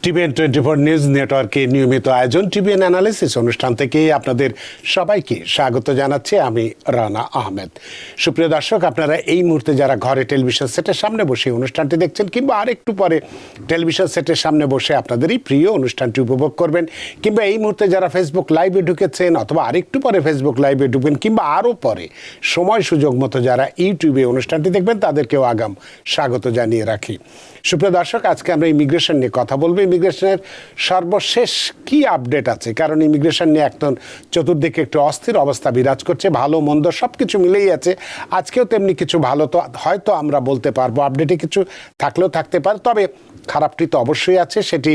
TVN 24 news নেটওয়ার্কের নিয়মিত আয়োজন টিভিএন অ্যানালিসিস অনুষ্ঠান থেকে আপনাদের সবাইকে স্বাগত জানাচ্ছি আমি রানা আহমেদ। সুপ্রিয় দর্শক, আপনারা এই মুহূর্তে যারা ঘরে টেলিভিশন সেটের সামনে বসে অনুষ্ঠানটি দেখছেন কিংবা আরেকটু পরে টেলিভিশন সেটের সামনে বসে আপনাদেরই প্রিয় অনুষ্ঠানটি উপভোগ করবেন, কিংবা এই মুহূর্তে যারা ফেসবুক লাইভে ঢুকেছেন অথবা আরেকটু পরে ফেসবুক লাইভে ঢুকবেন, কিংবা আরও পরে সময় সুযোগ মতো যারা ইউটিউবে অনুষ্ঠানটি দেখবেন তাদেরকেও আগাম স্বাগত জানিয়ে রাখি। সুপ্রিয় দর্শক, আজকে আমরা ইমিগ্রেশন নিয়ে কথা বলবো। ইমিগ্রেশনের সর্বশেষ কি আপডেট আছে, কারণ ইমিগ্রেশন নিয়ে এখন চতুর্দিকে একটু অস্থির অবস্থা বিরাজ করছে, ভালো মন্দ সব কিছু মিলেই আছে। আজকেও তেমনি কিছু ভালো তো হয়তো আমরা বলতে পারবো, আপডেটে কিছু থাকলেও থাকতে পারে, তবে খারাপটি তো অবশ্যই আছে। সেটি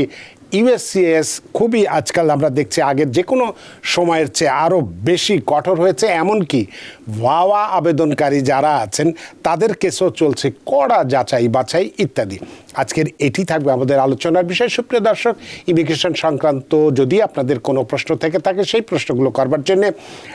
ইউএসসিএস খুবই আজকাল আমরা দেখছি আগের যে কোনো সময়ের চেয়ে আরও বেশি কঠোর হয়েছে, এমনকি ওয়াওয়া আবেদনকারী যারা আছেন তাদের কেসও চলছে কড়া যাচাই বাছাই ইত্যাদি। আজকের এটি থাকবে আমাদের আলোচনার বিষয়। সুপ্রিয় দর্শক, ইমিগ্রেশন সংক্রান্ত যদি আপনাদের কোনো প্রশ্ন থেকে থাকে সেই প্রশ্নগুলো করবার জন্য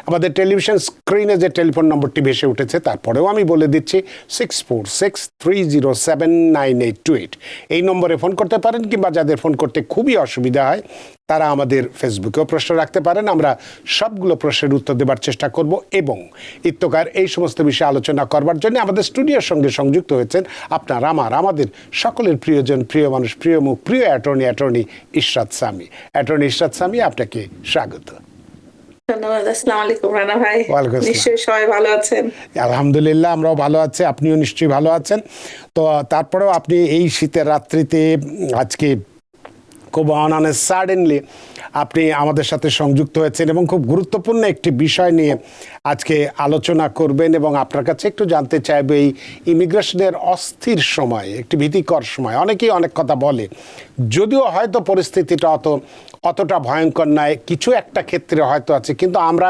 আমাদের টেলিভিশন স্ক্রিনে যে টেলিফোন নম্বরটি ভেসে উঠেছে তারপরেও আমি বলে দিচ্ছি 6463079828 এই নম্বরে ফোন করতে পারেন, কিংবা যাদের ফোন করতে খুবই অসুবিধা হয় তারা আমাদের ফেসবুকেও প্রশ্ন রাখতে পারেন। আমরা সবগুলো প্রশ্নের উত্তর দেবার চেষ্টা করব এবং ইত্যকার এই সমস্ত বিষয়ে আলোচনা করবার জন্য আমাদের স্টুডিওর সঙ্গে সংযুক্ত হয়েছেন আমাদের সকলের প্রিয়জন, প্রিয় মানুষ, প্রিয় মুখ, প্রিয় অ্যাটর্নি ইশরাত সামি। অ্যাটর্নি ইশরাত সামি, আপনাকে স্বাগত। ধন্যবাদ। আসসালামু আলাইকুম রানা ভাই। নিশ্চয়ই সবাই ভালো আছেন? আলহামদুলিল্লাহ, আমরাও ভালো আছি, আপনিও নিশ্চয়ই ভালো আছেন। তো তারপরেও আপনি এই শীতের রাত্রিতে আজকে খুব সাডেনলি আপনি আমাদের সাথে সংযুক্ত হয়েছেন এবং খুব গুরুত্বপূর্ণ একটি বিষয় নিয়ে আজকে আলোচনা করবেন, এবং আপনার কাছে একটু জানতে চাইব এই ইমিগ্রেশনের অস্থির সময়, একটি ভীতিকর সময়, অনেকেই অনেক কথা বলে, যদিও হয়তো পরিস্থিতিটা অতটা ভয়ঙ্কর নয়, কিছু একটা ক্ষেত্রে হয়তো আছে, কিন্তু আমরা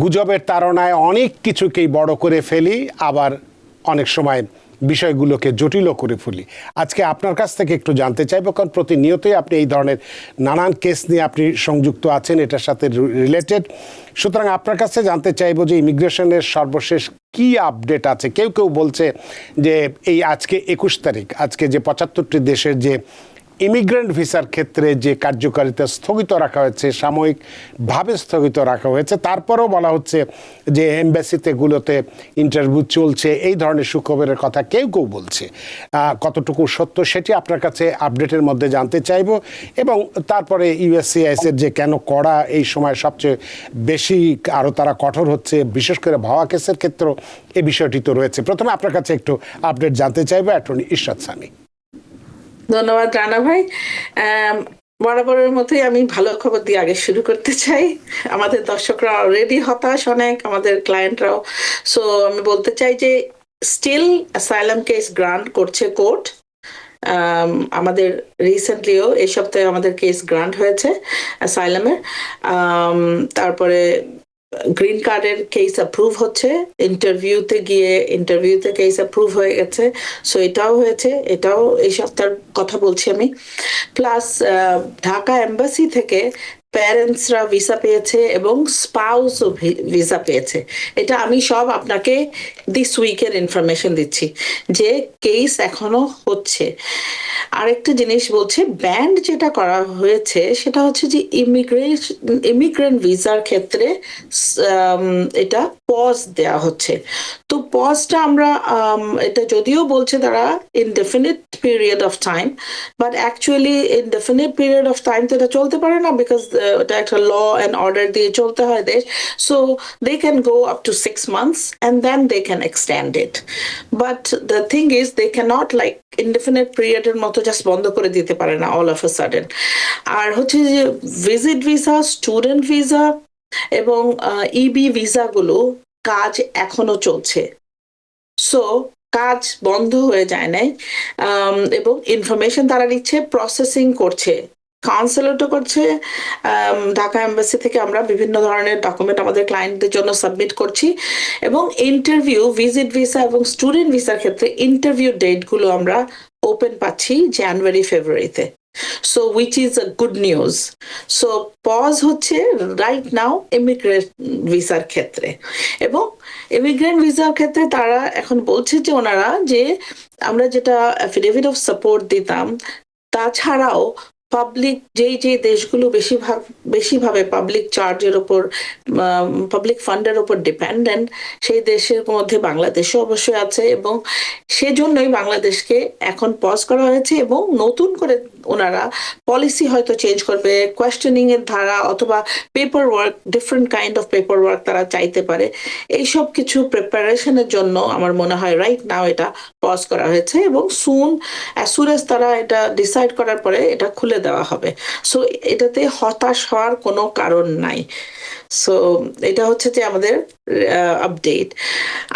গুজবের তাড়নায় অনেক কিছুকেই বড় করে ফেলি, আবার অনেক সময় বিষয়গুলোকে জটিলও করে ফেলি। আজকে আপনার কাছ থেকে একটু জানতে চাইব, কারণ প্রতিনিয়তই আপনি এই ধরনের নানান কেস নিয়ে আপনি সংযুক্ত আছেন, এটার সাথে রিলেটেড। সুতরাং আপনার কাছে জানতে চাইব যে ইমিগ্রেশনের সর্বশেষ কি আপডেট আছে। কেউ কেউ বলছে যে এই আজকে 21 তারিখ, আজকে যে 75টি দেশের যে ইমিগ্রেন্ট ভিসার ক্ষেত্রে যে কার্যকারিতা স্থগিত রাখা হয়েছে, সাময়িকভাবে স্থগিত রাখা হয়েছে, তারপরেও বলা হচ্ছে যে এমবাসিতেগুলোতে ইন্টারভিউ চলছে, এই ধরনের সুখবরের কথা কেউ কেউ বলছে। কতটুকু সত্য সেটি আপনার কাছে আপডেটের মধ্যে জানতে চাইব, এবং তারপরে ইউএসসিআইএসের যে কেন কড়া এই সময় সবচেয়ে বেশি আরও তারা কঠোর হচ্ছে, বিশেষ করে ভাওয়া কেসের ক্ষেত্রেও এই বিষয়টি তো রয়েছে। প্রথমে আপনার কাছে একটু আপডেট জানতে চাইব, অ্যাটর্নি ইশরাত সামি। ধন্যবাদ রানা ভাই। বরাবরের মতোই আমি ভালো খবর দিয়ে আগে শুরু করতে চাই। আমাদের দর্শকরা অলরেডি হতাশ অনেক, আমাদের ক্লায়েন্টরাও। সো আমি বলতে চাই যে স্টিল অ্যাসাইলাম কেস গ্রান্ট করছে কোর্ট। আমাদের রিসেন্টলিও এই সপ্তাহে আমাদের কেস গ্রান্ট হয়েছে অ্যাসাইলামের। তারপরে গ্রিন কার্ডের কেস অ্যাপ্রুভ হচ্ছে, ইন্টারভিউতে কেস অ্যাপ্রুভ হয়ে গেছে। সো এটাও হয়েছে, এটাও এই সপ্তাহের কথা বলছি আমি। প্লাস ঢাকা এম্বাসি থেকে প্যারেন্টসরা ভিসা পেয়েছে এবং স্পাউসও ভিসা পেয়েছে। এটা আমি সব আপনাকে দিস উইকের ইনফরমেশন দিচ্ছি যে কেস এখনো হচ্ছে। আরেকটা জিনিস বলছে, ব্যান্ড যেটা করা হয়েছে সেটা হচ্ছে যে ইমিগ্রেন্ট ভিসার ক্ষেত্রে এটা পজ দেয়া হচ্ছে। তো পজটা আমরা এটা যদিও বলছে তারা indefinite period of time, but actually indefinite period of time তো এটা চলতে পারে না, বিকজ এটা একটা ল অ্যান্ড অর্ডার দিয়ে চলতে হয় দেশ। So they can go up to 6 months and then they can extend it, but the thing is they cannot like indefinite পিরিয়ডের মতো জাস্ট বন্ধ করে দিতে পারে না অল অফ আ সাডেন। আর হচ্ছে যে ভিজিট ভিসা, স্টুডেন্ট ভিসা এবং ইবি ভিসাগুলো কাজ এখনো চলছে। সো কাজ বন্ধ হয়ে যায় নাই, এবং ইনফরমেশন তারা নিচ্ছে, প্রসেসিং করছে, কাউন্সিলরটা করছে। ঢাকা এম্বাসি থেকে আমরা বিভিন্ন ধরনের ডকুমেন্ট আমাদের ক্লায়েন্টদের জন্য সাবমিট করছি, এবং ইন্টারভিউ, ভিজিট ভিসা এবং স্টুডেন্ট ভিসার ক্ষেত্রে ইন্টারভিউ ডেটগুলো আমরা ওপেন পাচ্ছি জানুয়ারি ফেব্রুয়ারিতে। So which is a good news. So pause হচ্ছে রাইট নাও ইমিগ্রেন্ট ভিসার ক্ষেত্রে, এবং ইমিগ্রেন্ট ভিসার ক্ষেত্রে তারা এখন বলছে যে ওনারা যে আমরা যেটা অ্যাফিডেভিট অফ সাপোর্ট দিতাম তাছাড়াও পাবলিক যেই দেশগুলো বেশিভাবে পাবলিক চার্জের উপর, পাবলিক ফান্ডের উপর ডিপেন্ডেন্ট, সেই দেশের মধ্যে বাংলাদেশও অবশ্যই আছে, এবং সেজন্যই বাংলাদেশকে এখন পজ করা হয়েছে এবং নতুন করে ওনারা পলিসি হয়তো চেঞ্জ করবে, কোয়েশ্চেনিং এর ধারা অথবা paper work, different kind of paper work তারা চাইতে পারে। এইসব কিছু প্রিপারেশনের জন্য আমার মনে হয় রাইট নাও এটা পজ করা হয়েছে, এবং অ্যাজ সুন অ্যাজ তারা এটা ডিসাইড করার পরে এটা খুলে দেওয়া হবে। সো এটাতে হতাশ হওয়ার কোনো কারণ নাই। সো এটা হচ্ছে যে আমাদের আপডেট।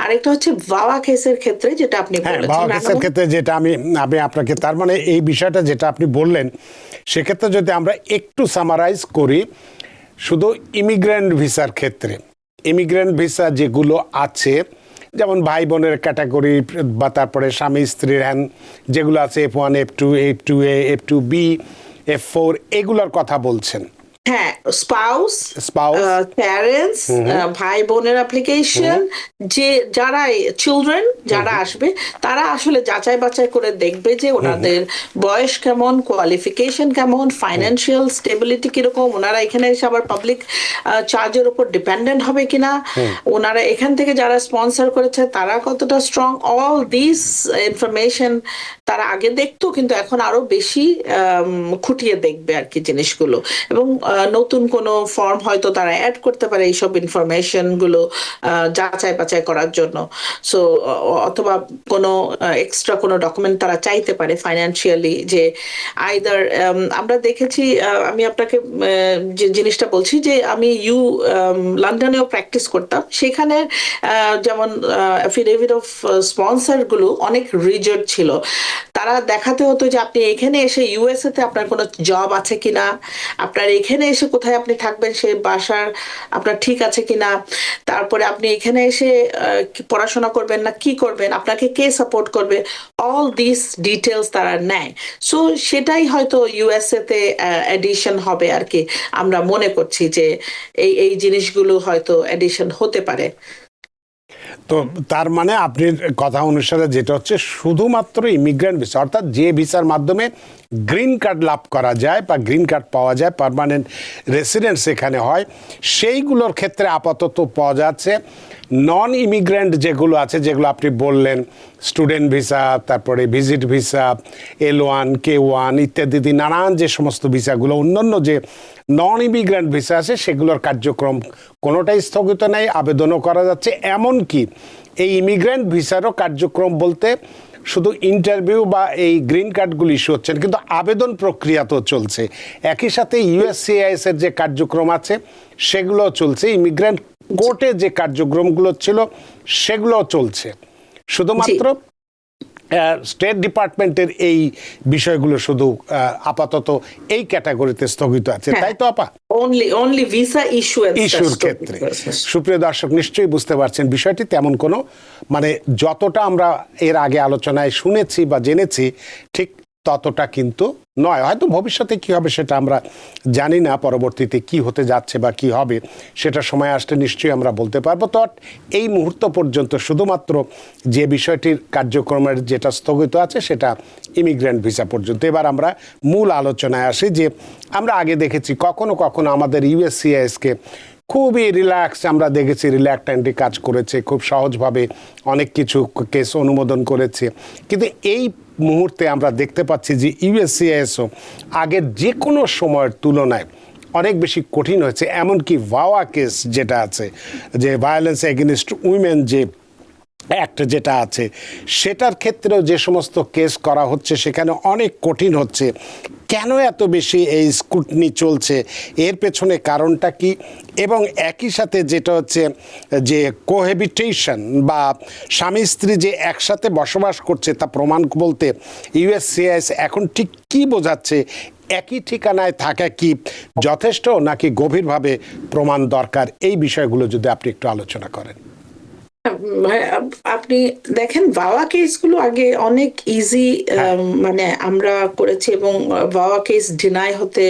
আরেকটা হচ্ছে ভাওয়া কেসের ক্ষেত্রে যেটা আপনি হ্যাঁ, বলেছেন, ভাওয়া কেসের ক্ষেত্রে যেটা আমি আমি আপনাকে, তার মানে এই বিষয়টা যেটা আপনি বললেন, সেক্ষেত্রে যদি আমরা একটু সামারাইজ করি, শুধু ইমিগ্রেন্ট ভিসার ক্ষেত্রে, ইমিগ্রেন্ট ভিসা যেগুলো আছে, যেমন ভাই বোনের ক্যাটাগরি বা তারপরে স্বামী স্ত্রীর হ্যান যেগুলো আছে, F1, F2, F2A, F2B, F4, এগুলোর কথা বলছেন। হ্যাঁ, স্পাউস, Spouse, প্যারেন্টস, ভাই বোনের অ্যাপ্লিকেশন, যে যারা চিলড্রেন যারা আসবে তারা আসলে যাচাই বাছাই করে দেখবে যে ওনাদের বয়স কেমন, কোয়ালিফিকেশন কেমন, ফাইন্যান্সিয়াল স্টেবিলিটি কিরকম, ওনারা এখানে এসে আবার পাবলিক চার্জের উপর ডিপেন্ডেন্ট হবে কিনা, ওনারা এখান থেকে যারা স্পন্সর করেছে তারা কতটা স্ট্রং, অল দিস ইনফরমেশন তারা আগে দেখতো, কিন্তু এখন আরো বেশি খুঁটিয়ে দেখবে আর কি জিনিসগুলো, এবং নতুন কোনো ফর্ম হয়তো তারা অ্যাড করতে পারে এইসব ইনফরমেশন গুলো যাচাই বাছাই করার জন্য। সো অথবা কোনো এক্সট্রা কোনো ডকুমেন্ট তারা চাইতে পারে ফাইন্যান্সিয়ালি, যে আইদার আমরা দেখেছি, আমি আপনাকে যে জিনিসটা বলছি যে আমি লন্ডনেও প্র্যাকটিস করতাম, সেখানে যেমন অ্যাফিডেভিট অফ স্পন্সর গুলো অনেক রিজিড ছিল। তারা দেখাতে হতো যে আপনি এখানে এসে ইউএসএ তে আপনার কোনো জব আছে কিনা, আপনার এখানে এসে কোথায় আপনি থাকবেন সেই বাসার আপনার ঠিক আছে কিনা, তারপরে আপনি এখানে এসে পড়াশোনা করবেন না কি করবেন, আপনাকে কে সাপোর্ট করবে, অল দিস ডিটেলস তারা নেয়। সো সেটাই হয়তো ইউএসএ তে এডিশন হবে আর কি, আমরা মনে করছি যে এই জিনিসগুলো হয়তো এডিশন হতে পারে। তো তার মানে আপনার কথা অনুসারে যেটা হচ্ছে, শুধুমাত্র ইমিগ্রেন্ট ভিসা, অর্থাৎ যে ভিসার মাধ্যমে গ্রিন কার্ড লাভ করা যায় বা গ্রিন কার্ড পাওয়া যায়, পার্মানেন্ট রেসিডেন্স এখানে হয়, সেইগুলোর ক্ষেত্রে আপাতত পাওয়া যাচ্ছে। নন ইমিগ্রেন্ট যেগুলো আছে, যেগুলো আপনি বললেন, স্টুডেন্ট ভিসা, তারপরে ভিজিট ভিসা, L1, K1 ইত্যাদি নানান যে সমস্ত ভিসাগুলো, অন্যান্য যে নন ইমিগ্রেন্ট ভিসা আছে, সেগুলোর কার্যক্রম কোনোটাই স্থগিত নেই, আবেদনও করা যাচ্ছে। এমনকি এই ইমিগ্রেন্ট ভিসারও কার্যক্রম বলতে শুধু ইন্টারভিউ বা এই গ্রিন কার্ডগুলো ইস্যু হচ্ছে না, কিন্তু আবেদন প্রক্রিয়া তো চলছে। একই সাথে USCIS এর যে কার্যক্রম আছে সেগুলো চলছে, ইমিগ্রেন্ট কোর্টে যে কার্যক্রমগুলো ছিল সেগুলো চলছে। শুধুমাত্র স্টেট ডিপার্টমেন্টের এই বিষয়গুলো শুধু আপাতত এই ক্যাটাগরিতে স্থগিত আছে, তাই তো আপা? অনলি ভিসা ইস্যুর ক্ষেত্রে। সুপ্রিয় দর্শক, নিশ্চয়ই বুঝতে পারছেন বিষয়টি তেমন কোনো, মানে যতটা আমরা এর আগে আলোচনায় শুনেছি বা জেনেছি ঠিক ততটা কিন্তু নয়। হয়তো ভবিষ্যতে কি হবে সেটা আমরা জানি না, পরবর্তীতে কি হতে যাচ্ছে বা কি হবে সেটা সময় আসলে নিশ্চয়ই আমরা বলতে পারবো। তো এই মুহূর্ত পর্যন্ত শুধুমাত্র যে বিষয়টির কার্যক্রমের যেটা স্থগিত আছে সেটা ইমিগ্রেন্ট ভিসা পর্যন্ত। এবার আমরা মূল আলোচনায় আসি, যে আমরা আগে দেখেছি কখনো কখনো আমাদের USCIS-কে খুবই রিল্যাক্স, আমরা দেখেছি রিল্যাক্টেন্টলি কাজ করেছে, খুব সহজভাবে অনেক কিছু কেস অনুমোদন করেছে। কিন্তু এই মুহূর্তে আমরা দেখতে পাচ্ছি যে USCIS-ও আগের যে কোনো সময়ের তুলনায় অনেক বেশি কঠিন হয়েছে। এমনকি ভাওয়া কেস যেটা আছে, যে ভায়োলেন্স এগেইনস্ট উইমেন যে অ্যাক্ট যেটা আছে, সেটার ক্ষেত্রেও যে সমস্ত কেস করা হচ্ছে সেখানে অনেক কঠিন হচ্ছে। কেন এত বেশি এই স্কুটনি চলছে, এর পেছনে কারণটা কি? এবং একই সাথে যেটা হচ্ছে যে কোহেবিটেশন বা স্বামী স্ত্রী যে একসাথে বসবাস করছে তা প্রমাণ বলতে USCIS এখন ঠিক কি বোঝাচ্ছে? একই ঠিকানায় থাকা কি যথেষ্ট, নাকি গভীরভাবে প্রমাণ দরকার? এই বিষয়গুলো যদি আপনি একটু আলোচনা করেন। আপনি দেখেন ভাওয়া কেসগুলো আগে অনেক ইজি, মানে আমরা করেছি, এবং ভাওয়া কেস ডিনাই হতে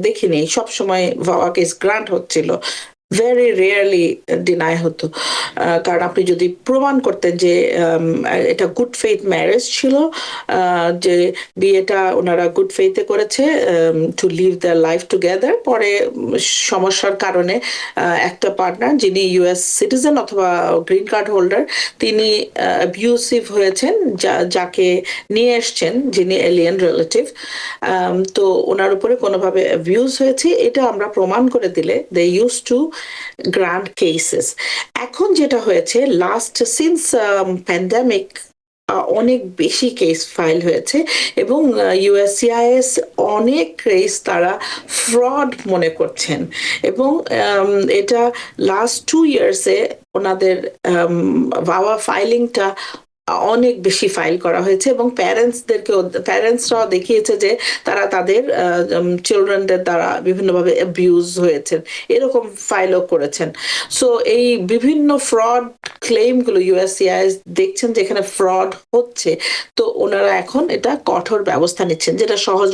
দেখিনি, সবসময় ভাওয়া কেস গ্রান্ট হচ্ছিল। ভেরি রেয়ারলি ডিনাই হতো। কারণ আপনি যদি প্রমাণ করতেন যে এটা গুড ফেইথ ম্যারেজ ছিল, যে বিয়েটা ওনারা গুড ফেইথে করেছে to live their life together, পরে সমস্যার কারণে একটা পার্টনার যিনি ইউএস সিটিজেন অথবা গ্রিন কার্ড হোল্ডার তিনি অ্যাবিউসিভ হয়েছেন, যাকে নিয়ে এসছেন যিনি এলিয়েন রিলেটিভ, তো ওনার উপরে কোনোভাবে অ্যাবিউজ হয়েছে এটা আমরা প্রমাণ করে দিলে they use to grant cases. এখন যেটা হয়েছে লাস্ট সিন্স প্যান্ডামিক অনেক বেশি কেস ফাইল হয়েছে এবং ইউএসসিআইএস অনেক কেস তারা ফ্রড মনে করছেন এবং এটা লাস্ট 2 ইয়ার্সে ওনাদের ভাওয়া ফাইলিংটা অনেক বেশি ফাইল করা হয়েছে এবং প্যারেন্টসরাও দেখিয়েছে যে তারা তাদের চিলড্রেনদের দ্বারা বিভিন্নভাবে অ্যাবিউজ হয়েছেন, এরকম ফাইলও করেছেন। সো এই বিভিন্ন ফ্রড ক্লেমগুলো ইউএসসিআইএস দেখছেন যে এখানে ফ্রড হচ্ছে, তো ওনারা এখন এটা কঠোর ব্যবস্থা নিচ্ছেন, যেটা সহজ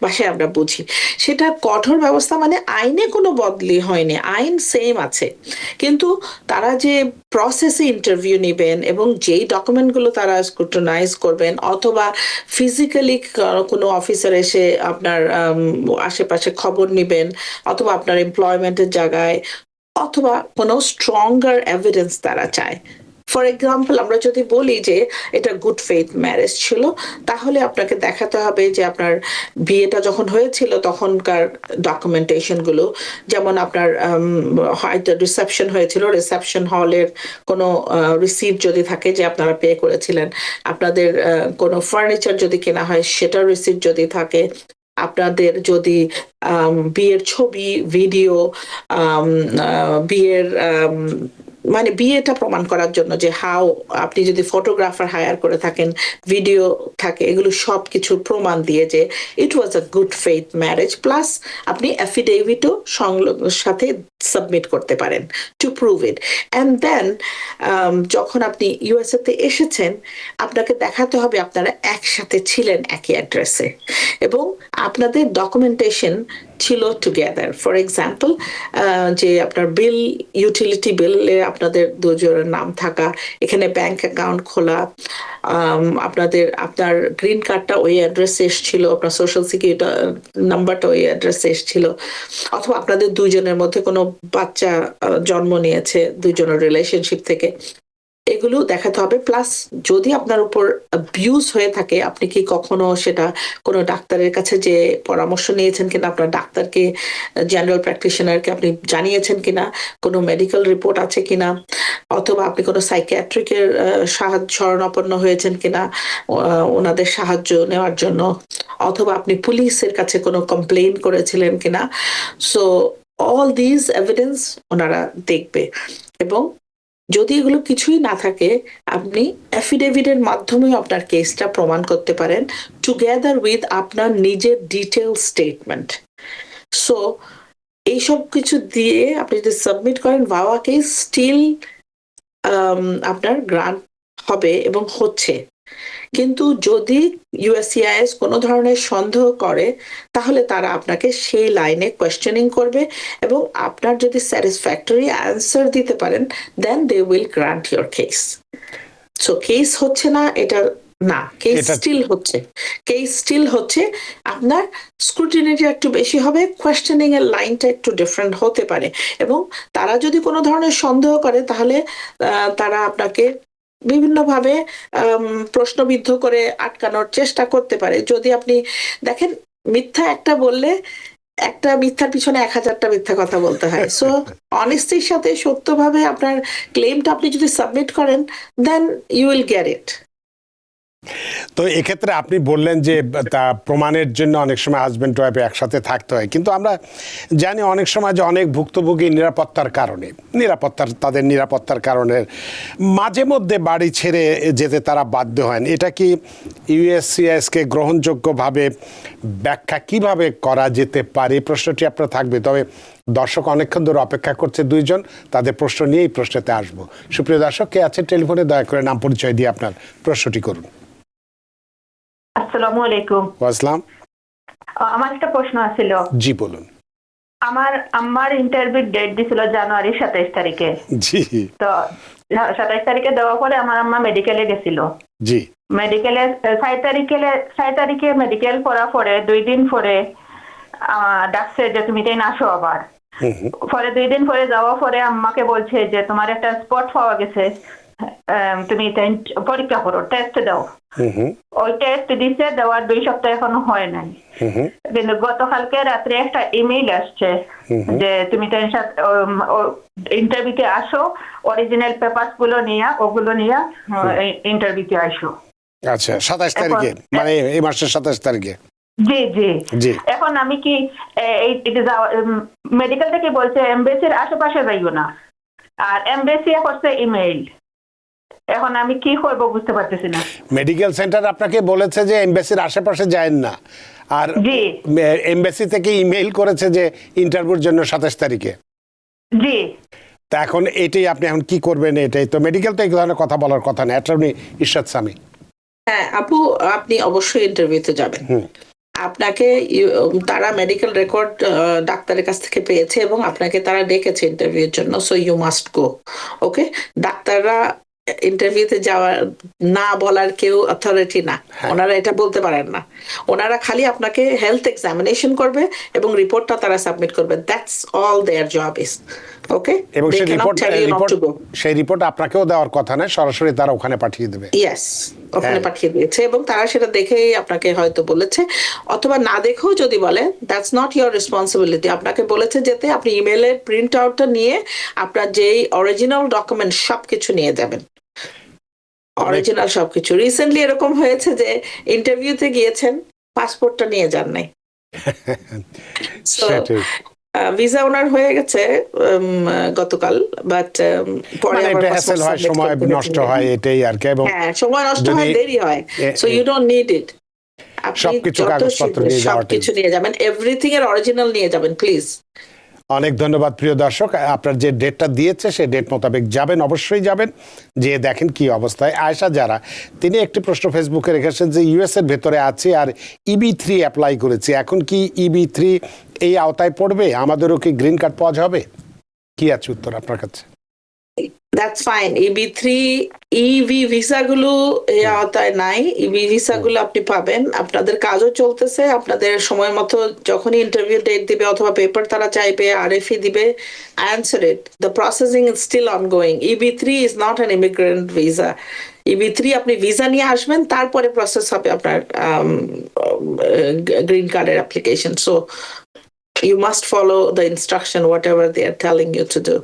ভাষায় আমরা বুঝি। সেটা কঠোর ব্যবস্থা মানে আইনে কোনো বদলি হয়নি, আইন সেম আছে, কিন্তু তারা যে প্রসেসে ইন্টারভিউ নেবেন এবং যেই ডকুমেন্টগুলো তারা স্ক্রুটিনাইজ করবেন অথবা ফিজিক্যালি কোনো অফিসার এসে আপনার আশেপাশে খবর নেবেন অথবা আপনার এমপ্লয়মেন্টের জায়গায় অথবা কোনো স্ট্রঙ্গার এভিডেন্স তারা চায়। ফর এক্সাম্পল আমরা যদি বলি যে এটা গুড ফেইথ ম্যারেজ ছিল, তাহলে আপনাকে দেখাতে হবে যে আপনার বিয়েটা যখন হয়েছিল তখনকার ডকুমেন্টেশন গুলো, যেমন আপনার হয়তো রিসেপশন হয়েছিল, রিসেপশন হলের কোনো রিসিপ্ট যদি থাকে যে আপনারা পে করেছিলেন, আপনাদের কোনো ফার্নিচার যদি কেনা হয় সেটার রিসিপ্ট যদি থাকে, আপনাদের যদি বিয়ের ছবি ভিডিও, বিয়ের মানে বিয়েটা প্রমাণ করার জন্য যে হাউ আপনি যদি ফটোগ্রাফার হায়ার করে থাকেন, ভিডিও থাকে, এগুলো সব কিছু প্রমাণ দিয়ে যে it was a good faith marriage, plus আপনি অ্যাফিডেভিটও সাথে সাবমিট করতে পারেন to prove it. And then যখন আপনি ইউএসএ তে এসেছেন আপনাকে দেখাতে হবে আপনারা একসাথে ছিলেন একই অ্যাড্রেসে এবং আপনাদের ডকুমেন্টেশন ছিল টুগেদার। ফর এক্সাম্পল যে আপনার বিল, ইউটিলিটি বিলে আপনাদের দুজনের নাম থাকা, এখানে ব্যাংক অ্যাকাউন্ট খোলা, আপনার গ্রিন কার্ডটা ওই অ্যাড্রেসে এসেছিল, আপনার সোশ্যাল সিকিউরিটি নাম্বারটা ওই অ্যাড্রেসে এসেছিল, অথবা আপনাদের দুইজনের মধ্যে কোনো বাচ্চা জন্ম নিয়েছে দুইজনের রিলেশনশিপ থেকে, এগুলো দেখাতে হবে। প্লাস যদি আপনার উপর অ্যাবিউজ হয়ে থাকে আপনি কি কখনো সেটা কোনো ডাক্তারের কাছে যে পরামর্শ নিয়েছেন কিনা, আপনার ডাক্তারকে, জেনারেল প্র্যাকটিশনারকে আপনি জানিয়েছেন কিনা, কোনো মেডিকেল রিপোর্ট আছে কিনা, অথবা আপনি কোনো সাইকিয়াট্রিকের শরণাপন্ন হয়েছেন কিনা ওনাদের সাহায্য নেওয়ার জন্য, অথবা আপনি পুলিশের কাছে কোনো কমপ্লেইন করেছিলেন কিনা। সো অল দিস এভিডেন্স ওনারা দেখবে এবং যদি এগুলো কিছুই না থাকে আপনি অ্যাফিডেভিটের মাধ্যমে আপনার কেসটা প্রমাণ করতে পারেন টুগেদার উইথ আপনার নিজের ডিটেল স্টেটমেন্ট। সো এইসব কিছু দিয়ে আপনি যদি সাবমিট করেন ভাওয়া কেস স্টিল আপনার গ্রান্ট হবে এবং হচ্ছে। কিন্তু যদি ইউএসসিআইএস কোনো ধরনের সন্দেহ করে তাহলে তারা আপনাকে সেই লাইনে কোয়েশ্চেনিং করবে এবং আপনার যদি স্যাটিসফ্যাক্টরি অ্যান্সার দিতে পারেন then they will grant your case. So case হচ্ছে না এটা না, কেস স্টিল হচ্ছে, আপনার স্ক্রুটিনিটা একটু বেশি হবে, কোয়েশ্চেনিং এর লাইনটা একটু ডিফারেন্ট হতে পারে এবং তারা যদি কোনো ধরনের সন্দেহ করে তাহলে তারা আপনাকে বিভিন্নভাবে প্রশ্নবিদ্ধ করে আটকানোর চেষ্টা করতে পারে। যদি আপনি দেখেন মিথ্যা একটা বললে একটা মিথ্যার পিছনে 1000টা মিথ্যা কথা বলতে হয়। সো অনেস্টির সাথে সত্যভাবে আপনার ক্লেমটা আপনি যদি সাবমিট করেন then you will get it. তো এক্ষেত্রে আপনি বললেন যে তা প্রমাণের জন্য অনেক সময় হাজব্যান্ড ওয়াইফ একসাথে থাকতে হয়, কিন্তু আমরা জানি অনেক সময় যে অনেক ভুক্তভোগী তাদের নিরাপত্তার কারণে মাঝে মধ্যে বাড়ি ছেড়ে যেতে তারা বাধ্য হন। এটা কি ইউএসসিআইএসকে গ্রহণযোগ্যভাবে ব্যাখ্যা কিভাবে করা যেতে পারে, প্রশ্নটি আপনার থাকবে। তবে দর্শক অনেকক্ষণ ধরে অপেক্ষা করছে, দুইজন, তাদের প্রশ্ন নিয়ে এই প্রশ্নতে আসবো। সুপ্রিয় দর্শক, কে আছে টেলিফোনে, দয়া করে নাম পরিচয় দিয়ে আপনার প্রশ্নটি করুন। আসসালামু আলাইকুম। আসসালাম। আমার একটা প্রশ্ন ছিল। জি বলুন। আমার ইন্টারভিউ ডেট দিছিল জানুয়ারি 27 তারিখে। জি তো 27 তারিখে দেওয়ার পরে আমার আম্মা মেডিকেলে গেছিল। জি মেডিকেলে 6 তারিখে মেডিকেল করার পরে 2 দিন পরে ডাকছে যে তুমি তাই আসো আবার। পরে 2 দিন পরে যাওয়ার পরে আম্মাকে বলছে যে তোমার একটা স্পট পাওয়া গেছে, তুমি তাই পরীক্ষা করো, টেস্ট দাও। ওই টেস্ট দিছে, দেওয়ার 2 সপ্তাহ এখনো হয় নাই। কিন্তু গতকালকে রাত্রে একটা ইমেইল আসছে যে তুমি তাই ইন্টারভিউতে আসো, অরিজিনাল পেপারস গুলো নিয়ে ওগুলো নিয়ে ইন্টারভিউতে আসো। আচ্ছা 27 তারিখে, মানে এই মাসের 27 তারিখে। জি জি জি এখন আমি কি মেডিকেল থেকে বলছে এমবেসির আশেপাশে যাইও না, আর এমবেসি করছে ইমেইল। এখন আমি কি করব বুঝতে পারতেছি না। মেডিকেল সেন্টার আপনাকে বলেছে যে এমবাসির আশেপাশে যায়েন না, আর জি এমবাসি থেকে ইমেইল করেছে যে ইন্টারভিউর জন্য 27 তারিখে। জি তা এখন এটাই আপনি এখন কি করবেন? এটাই তো মেডিকেল তো এই ধরনের কথা বলার কথা না। অ্যাটর্নি ইরশাদ সামি। হ্যাঁ আপু, আপনি অবশ্যই ইন্টারভিউতে যাবেন। আপনাকে তারা মেডিকেল রেকর্ড ডাক্তারের কাছ থেকে পেয়েছে এবং আপনাকে তারা ডেকেছে ইন্টারভিউর জন্য, সো ইউ মাস্ট গো। ওকে, ডাক্তাররা ইন্টারভিউতে যাওয়ার না বলার কেউ অথরিটি না, ওনারা এটা বলতে পারেন না। ওনারা খালি আপনাকে হেলথ এক্সামিনেশন করবে এবং রিপোর্টটা তারা সাবমিট করবে। That's all their job is. Okay, এবং সেই রিপোর্ট আপনাকেও দেওয়ার কথা নয়, সরাসরি তারা ওখানে পাঠিয়ে দেবে। ইয়েস, ওখানে পাঠিয়ে দিয়েছে এবং তারা সেটা দেখেই আপনাকে হয়তো বলেছে, অথবা না দেখেও যদি বলে দ্যাটস নট ইয়োর রেসপন্সিবিলিটি। আপনাকে বলেছে যেতে আপনি ইমেলের প্রিন্ট আউটটা নিয়ে আপনার যেই অরিজিনাল ডকুমেন্ট সবকিছু নিয়ে যাবেন, অরিজিনাল সবকিছু। রিসেন্টলি এরকম হয়েছে যে ইন্টারভিউতে গিয়েছেন, পাসপোর্টটা নিয়ে যান নাই। ভিসা ওনার হয়ে গেছে গতকাল, বাট পরে সময় নষ্ট হয় এটাই আর কি। এবং হ্যাঁ, সময় নষ্ট হয়, দেরি হয়। So you don't need it. সবকিছু কাগজপত্র সবকিছু নিয়ে যাবেন, এভরিথিং এর অরিজিনাল নিয়ে যাবেন প্লিজ। অনেক ধন্যবাদ প্রিয় দর্শক, আপনার যে ডেটটা দিয়েছে সেই ডেট মোতাবেক যাবেন, অবশ্যই যাবেন, যে দেখেন কি অবস্থায়। আয়েশা যারা, তিনি একটি প্রশ্ন ফেসবুকে রেখেছেন যে ইউএস এর ভেতরে আছে আর EB3 অ্যাপ্লাই করেছি, এখন কি EB3 এই আওতায় পড়বে? আমাদেরও কি গ্রিন কার্ড পাওয়া যাবে? কি আছে উত্তর আপনার কাছে? That's fine. EB3 EV visa গুলো এই আওতায় নাই। EB ভিসা গুলো আপনি পাবেন, আপনাদের কাজও চলতেছে। আপনাদের সময় মতো যখনই ইন্টারভিউ ডেট দিবে অথবা পেপার তারা চাইবে, RFE দিবে, answer it. The processing is still ongoing. EB3 is not an immigrant visa. EB3 আপনি ভিসা নিয়ে আসবেন, তারপরে প্রসেস হবে আপনার গ্রিন কার্ডের application. So you must follow the instruction whatever they are telling you to do.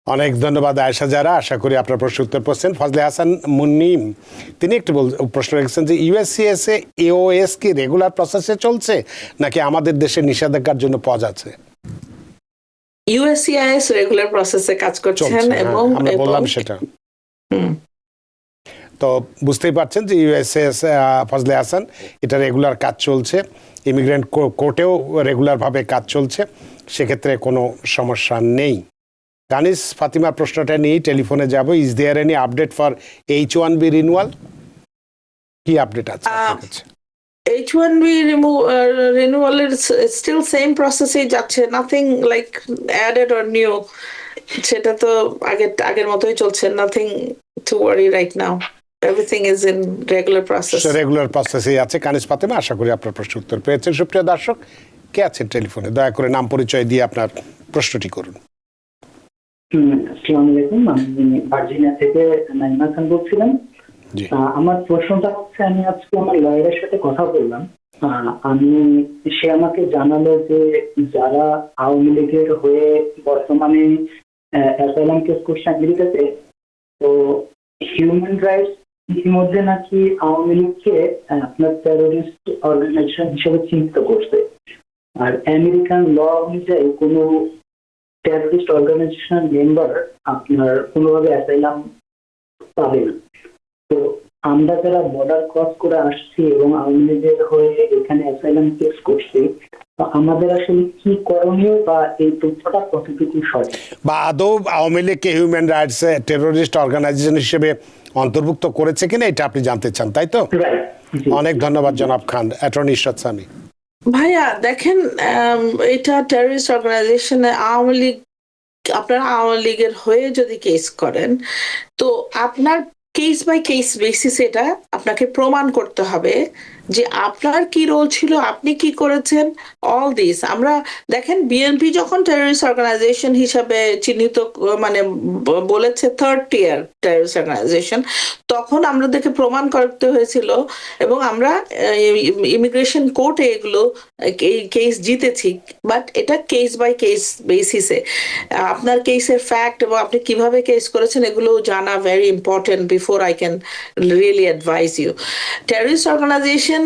অনেক ধন্যবাদ আয়েশা যারা, আশা করি আপনার প্রশ্ন উত্তর পাচ্ছেন। ফজলে হাসান মুন্নিম, তিনি একটু প্রশ্ন রেখেছেন যে USCIS এ AOS কি রেগুলার প্রসেসে চলছে নাকি আমাদের দেশে নিষেধাজ্ঞার জন্য পজ আছে? USCIS রেগুলার প্রসেসে কাজ করছেন এবং আমরা বললাম সেটা। তো বুঝতেই পারছেন যে USCIS ফজলে হাসান, এটা রেগুলার কাজ চলছে, ইমিগ্রেন্ট কোর্টেও রেগুলারভাবে কাজ চলছে, সেক্ষেত্রে কোনো সমস্যা নেই। কানিস ফাতিমার প্রশ্নটা নিয়েই টেলিফোনে যাব। Is there any update for H1B renewal? কি আপডেট আছে আপনার কাছে? H1B renewal is still same process-এই যাচ্ছে, nothing like added or new. সেটা তো আগের মতোই চলছে, nothing to worry right now, everything is in regular process. Regular প্রসেসেই আছে কানিস ফাতিমা, আশা করি আপনার প্রশ্ন উত্তর পেয়েছেন। সুপ্রিয় দর্শক, কে আছেন টেলিফোনে? দয়া করে নাম পরিচয় দিয়ে আপনার প্রশ্নটি করুন। আসসালামু আলাইকুম, আমি ভার্জিনিয়া থেকে নাইমা খান বলছিলাম। আমার প্রশ্নটা হচ্ছে, আমি আজকে আমার লয়ারের সাথে কথা বললাম, সে আমাকে জানালো যে যারা আওয়ামী লীগের হয়ে বর্তমানে অ্যাসাইলাম কেস করছে আমেরিকাতে, তো হিউম্যান রাইটস ইতিমধ্যে নাকি আওয়ামী লীগকে আপনার টেরোরিস্ট অর্গানাইজেশন হিসেবে চিহ্নিত করছে, আর আমেরিকান ল অনুযায়ী কোনো টেররিস্ট অর্গানাইজেশন মেম্বার আপনার কোনোভাবে অ্যাসাইলাম পাবে না। তো আমরা যারা বর্ডার ক্রস করে আসছি এবং আওয়ামী লীগের হয়ে এখানে অ্যাসাইলাম কেস করছি, তো আমাদের আসলে কি করণীয় বা এই তথ্যটা কতটুকু সঠিক, বা আদৌ আওয়ামী লীগকে হিউম্যান রাইটস টেররিস্ট অর্গানাইজেশন হিসেবে অন্তর্ভুক্ত করেছে কিনা, এটা আপনি জানতে চান, তাই তো? অনেক ধন্যবাদ জনাব খান। অ্যাটর্নি ইরশাদ সামি। ভাইয়া দেখেন, এটা টেররিস্ট অর্গানাইজেশনে আওয়ামী লীগ, আপনারা আওয়ামী লীগের হয়ে যদি কেস করেন, তো আপনার কেস বাই কেস বেসিস এটা আপনাকে প্রমাণ করতে হবে যে আপনার কি রোল ছিল, আপনি কি করেছেন। অল দিস আমরা দেখেন, বিএনপি যখন টেররিস্ট অর্গানাইজেশন হিসাবে চিহ্নিত মানে বলেছে থার্ড টিয়ার টেররিস্ট অর্গানাইজেশন, তখন আমাদেরকে প্রমাণ করতে হয়েছিল এবং আমরা ইমিগ্রেশন কোর্টে এগুলো এই কেস জিতেছি। বাট এটা কেস বাই কেস বেসিসে আপনার কেসের ফ্যাক্ট এবং আপনি কিভাবে কেস করেছেন এগুলো জানা very important before I can really advise you. Terrorist organisation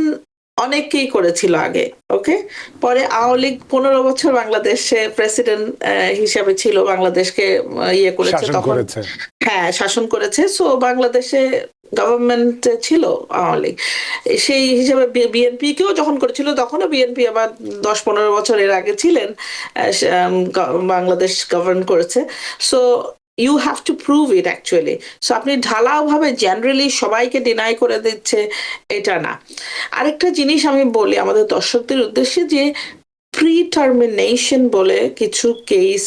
অনেকেই করেছিল আগে, ওকে। পরে আওয়ামী লীগ 15 বছর বাংলাদেশে প্রেসিডেন্ট হিসাবে ছিল, বাংলাদেশকে ইয়ে করেছে, শাসন তখন করেছে। হ্যাঁ শাসন করেছে। সো বাংলাদেশে গভর্নমেন্ট ছিল আওয়ামী লীগ, সেই হিসাবে বিএনপি কেও যখন করেছিল তখনও বিএনপি আবার 10-15 বছর এর আগে ছিলেন, বাংলাদেশ গভর্ন করেছে। So you have to prove it actually. So আপনি ঢালাও ভাবে জেনারেলি সবাইকে ডিনাই করে দিচ্ছে এটা না। আরেকটা জিনিস আমি বলি আমাদের দর্শকদের উদ্দেশ্যে, যে প্রি টার্মিনেশন বলে কিছু কেস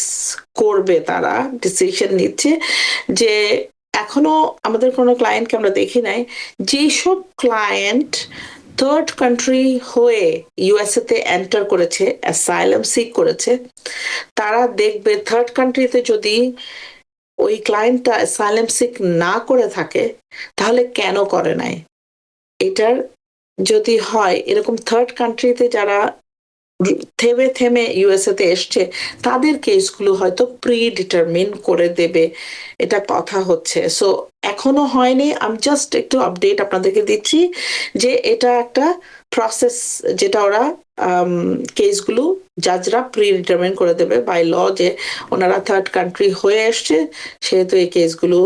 করবে, তারা ডিসিশন নিচ্ছে যে এখনো আমাদের কোনো ক্লায়েন্টকে আমরা দেখি নাই, যেসব ক্লায়েন্ট থার্ড কান্ট্রি হয়ে ইউএসএ তে এন্টার করেছে, অ্যাসাইলাম সিক করেছে, তারা দেখবে থার্ড কান্ট্রিতে যদি ওই ক্লায়েন্টটা অ্যাসাইলাম সিক না করে থাকে তাহলে কেন করে নাই। এটার যদি হয় এরকম থার্ড কান্ট্রিতে যারা থেমে থেমে ইউএসএ তে এসছে তাদের কেসগুলো হয়তো প্রি ডিটারমিন করে দেবে, এটা কথা হচ্ছে। সো এখনো হয়নি, আমি জাস্ট একটু আপডেট আপনাদেরকে দিচ্ছি যে এটা একটা প্রসেস যেটা ওরা কেসগুলো জাজরা প্রি ডিটারমিন করে দেবে বাই ল, যে ওনারা থার্ড কান্ট্রি হয়ে এসছে সেহেতু এই কেসগুলো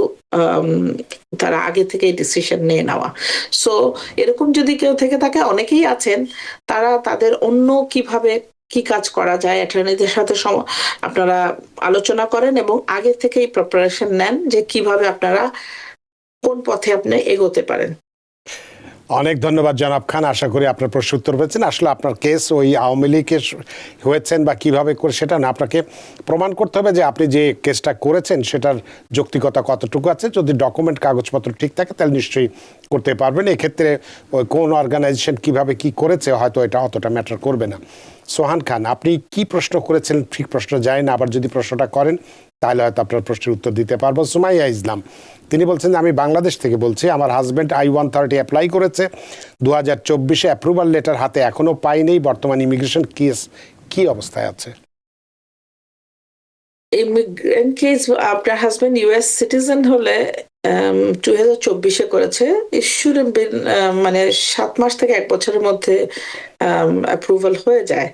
তারা আগে থেকে ডিসিশন নিয়ে নেওয়া। সো এরকম যদি কেউ থেকে থাকে, অনেকেই আছেন, তারা তাদের অন্য কিভাবে কি কাজ করা যায় অ্যাটর্নিদের সাথে আপনারা আলোচনা করেন এবং আগে থেকেই প্রিপারেশন নেন যে কিভাবে আপনারা কোন পথে আপনি এগোতে পারেন। অনেক ধন্যবাদ জনাব খান, আশা করি আপনার প্রশ্ন উত্তর পেয়েছেন। আসলে আপনার কেস ওই আওয়ামী লীগের হয়েছেন বা কিভাবে করে সেটা না, আপনাকে প্রমাণ করতে হবে যে আপনি যে কেসটা করেছেন সেটার যৌক্তিকতা কতটুকু আছে। যদি ডকুমেন্ট কাগজপত্র ঠিক থাকে তাহলে নিশ্চয়ই করতে পারবেন। এক্ষেত্রে ওই কোন অর্গানাইজেশন কিভাবে কি করেছে হয়তো এটা অতটা ম্যাটার করবে না। সোহান খান, আপনি কি প্রশ্ন করেছেন ঠিক প্রশ্ন যায় না, আবার যদি প্রশ্নটা করেন তাহলে হয়তো আপনার প্রশ্নের উত্তর দিতে পারবো। সুমাইয়া ইসলাম, তিনি বলছেন যে আমি বাংলাদেশ থেকে বলছি, আমার হাজব্যান্ড I-130 অ্যাপ্লাই করেছে 2024-এ, অ্যাপ্রুভাল লেটার হাতে এখনো পাইনি। বর্তমান ইমিগ্রেশন কেস কি অবস্থায় আছে? ইমিগ্রেন্ট কেস আপনার হাজবেন্ড ইউএস সিটিজেন হলে 2024-এ করেছে, ইস্যুড মানে 7 মাস থেকে 1 বছরের মধ্যে অ্যাপ্রুভাল হয়ে যায়।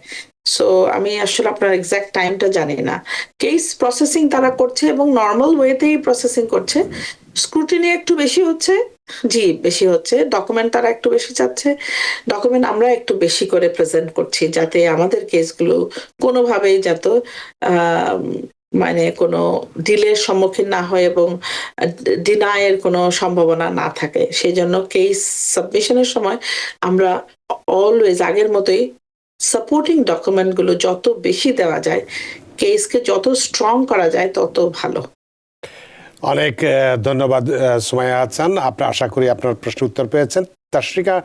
সো আমি আসলে আপনার এক্সাক্ট টাইমটা জানি না। কেস প্রসেসিং তারা করছে এবং নর্মাল ওয়েতেই প্রসেসিং করছে। স্ক্রুটিনি একটু বেশি হচ্ছে, জি বেশি হচ্ছে। ডকুমেন্ট তারা একটু বেশি চাচ্ছে, ডকুমেন্ট আমরা একটু বেশি করে প্রেজেন্ট করছি যাতে আমাদের কেসগুলো কোনোভাবেই যাতে মানে কোনো ডিলের সম্মুখীন না হয় এবং ডিনায়ের কোনো সম্ভাবনা না থাকে। সেই জন্য কেস সাবমিশনের সময় আমরা অলওয়েজ আগের মতোই সাপোর্টিং ডকুমেন্টগুলো যত বেশি দেওয়া যায়, কেসকে যত স্ট্রং করা যায় তত ভালো। অনেক ধন্যবাদ সুমাইয়া হাসান, আপনার আশা করি আপনার প্রশ্ন উত্তর পেয়েছেন। তাশরিকা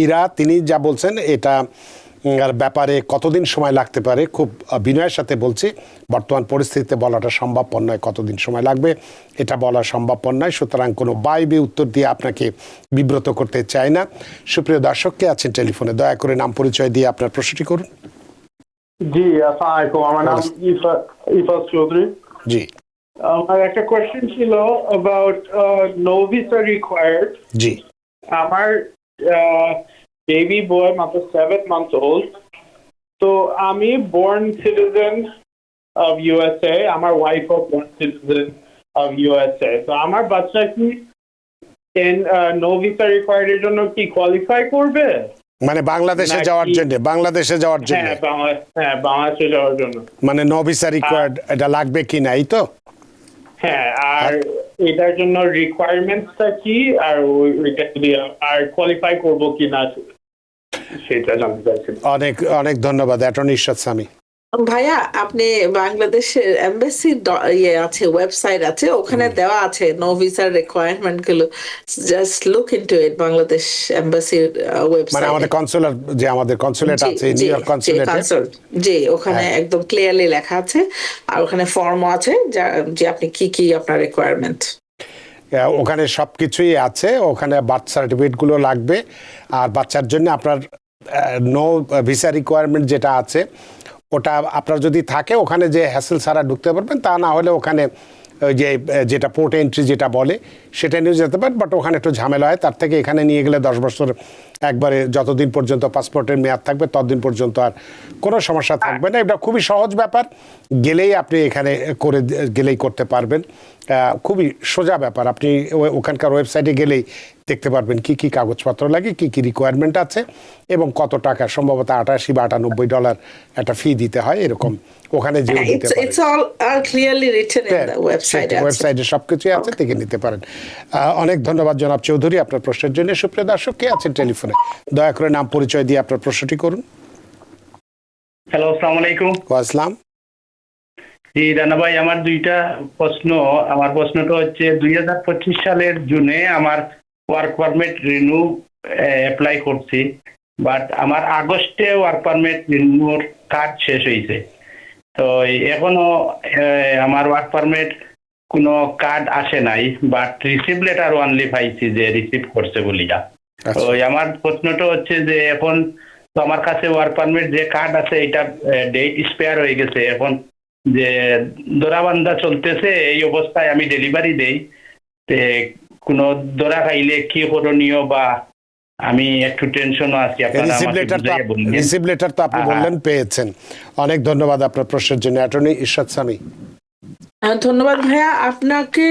ইরা, তিনি যা বলছেন এটা ব্যাপারে কতদিন সময় লাগতে পারে, খুব বিনয়ের সাথে বলছি বর্তমান পরিস্থিতিতে বলাটা সম্ভবপর নয়। কতদিন সময় লাগবে এটা বলা সম্ভবপর নয়, সুতরাং কোনো বাইবে উত্তর দিয়ে আপনাকে বিব্রত করতে চাই না। সুপ্রিয় দর্শককে আছেন টেলিফোনে, দয়া করে নাম পরিচয় দিয়ে আপনার প্রশ্নটি করুন। জি আসসালামু আলাইকুম, আমার নাম ইফাজ চৌধুরী। জি, আমার একটা কোয়েশ্চেন ছিল অ্যাবাউট নো ভিসা রিকোয়ার্ড। জি, আমার বেবি বয় মাত্র 7 months old, তো আমি born citizen of USA, আমার ওয়াইফও born citizen of USA, তো আমার বাচ্চা কি নো ভিসা রিকোয়ার্ড এর জন্য কি কোয়ালিফাই করবে? মানে বাংলাদেশে যাওয়ার জন্য, বাংলাদেশে যাওয়ার জন্য, হ্যাঁ বাংলাদেশে যাওয়ার জন্য, মানে নো ভিসা রিকোয়ার্ড এটা লাগবে কি না, এই তো? হ্যাঁ, আর এটার জন্য রিকোয়ারমেন্টসটা কি, আর ওইটা আর কোয়ালিফাই করব কি না? সেটা জানতে চাইছিলাম। অনেক অনেক ধন্যবাদ অ্যাটর্নি ইরশাদ সামি। ভাইয়া আপনি বাংলাদেশের এমবাসি ইয়ে আছে, ওয়েবসাইট আছে, ওখানে দেওয়া আছে নো ভিসার রিকোয়ারমেন্ট গুলো, just look into it. Bangladesh এমবাসির মানে ওয়েবসাইট, আমাদের কনসুলার, যে আমাদের কনসুলেট আছে নিউ ইয়র্ক কনসুলেটে, জি ওখানে একদম ক্লিয়ারলি লেখা আছে, আর ওখানে ফর্মও আছে যে আপনি কি কি আপনার রিকোয়ারমেন্ট। ওখানে সব কিছুই আছে। ওখানে বার্থ সার্টিফিকেটগুলো লাগবে, আর বাচ্চার জন্য আপনার নো ভিসা রিকোয়ারমেন্ট যেটা আছে ওটা আপনার যদি থাকে ওখানে যে হ্যাসেল ছাড়া ঢুকতে পারবেন, তা না হলে ওখানে ওই যে যেটা পোর্ট এন্ট্রি যেটা বলে সেটা নিয়ে যেতে পারেন, বাট ওখানে একটু ঝামেলা হয়। তার থেকে এখানে নিয়ে গেলে 10 বছর একবারে যতদিন পর্যন্ত পাসপোর্টের মেয়াদ থাকবে ততদিন পর্যন্ত আর কোনো সমস্যা থাকবে না। এটা খুবই সহজ ব্যাপার, গেলেই আপনি এখানে গেলেই করতে পারবেন। খুবই সোজা ব্যাপার। আপনি ওখানকার ওয়েবসাইটে গেলেই দেখতে পারবেন কি কি কাগজপত্র লাগে, কি কি রিকোয়ারমেন্ট আছে, এবং কত টাকা, সম্ভবত $88 বা $98 একটা ফি দিতে হয় এরকম। ওখানে যে It's all clearly written in the website. ওয়েবসাইটে সবকিছুই আছে, দেখে নিতে পারেন। অনেক ধন্যবাদ জনাব চৌধুরী আপনার প্রশ্নের জন্য। সুপ্রিয় দর্শক, কে আছেন টেলিফোনে? দয়া করে নাম পরিচয় দিয়ে আপনার প্রশ্নটি করুন। হ্যালো, আসসালামু আলাইকুম। আসসালাম। জি রানা ভাই, আমার দুইটা প্রশ্ন। আমার প্রশ্নটা হচ্ছে 2025 সালের জুনে আমার ওয়ার্ক পারমিট রিনিউ অ্যাপ্লাই করছি, বাট আমার আগস্টে ওয়ার্ক পারমিট রিনিউর কার্ড শেষ হয়েছে। তো এখনো আমার ওয়ার্ক পারমিট কোনো কার্ড আসে নাই, বাট রিসিভ লেটার ওয়ানলি পাইছি যে রিসিভ করছে বলিয়া। তো আমার প্রশ্নটা হচ্ছে যে এখন তো আমার কাছে ওয়ার্ক পারমিট যে কার্ড আছে এটা ডেট এক্সপায়ার হয়ে গেছে, এখন যে দোরাবান্ধা চলতেছে, এই অবস্থায় আমি ডেলিভারি দেই, তে কোনো দোরা খাইলে কি করণীয়, বা আমি একটু টেনশনও আছি। রিসিভ লেটার তো আপনি বললেন পেয়েছেন। অনেক ধন্যবাদ আপনার প্রশ্নের জন্য। অ্যাটর্নি ইরশাদ সামি। ধন্যবাদ ভাইয়া। আপনাকে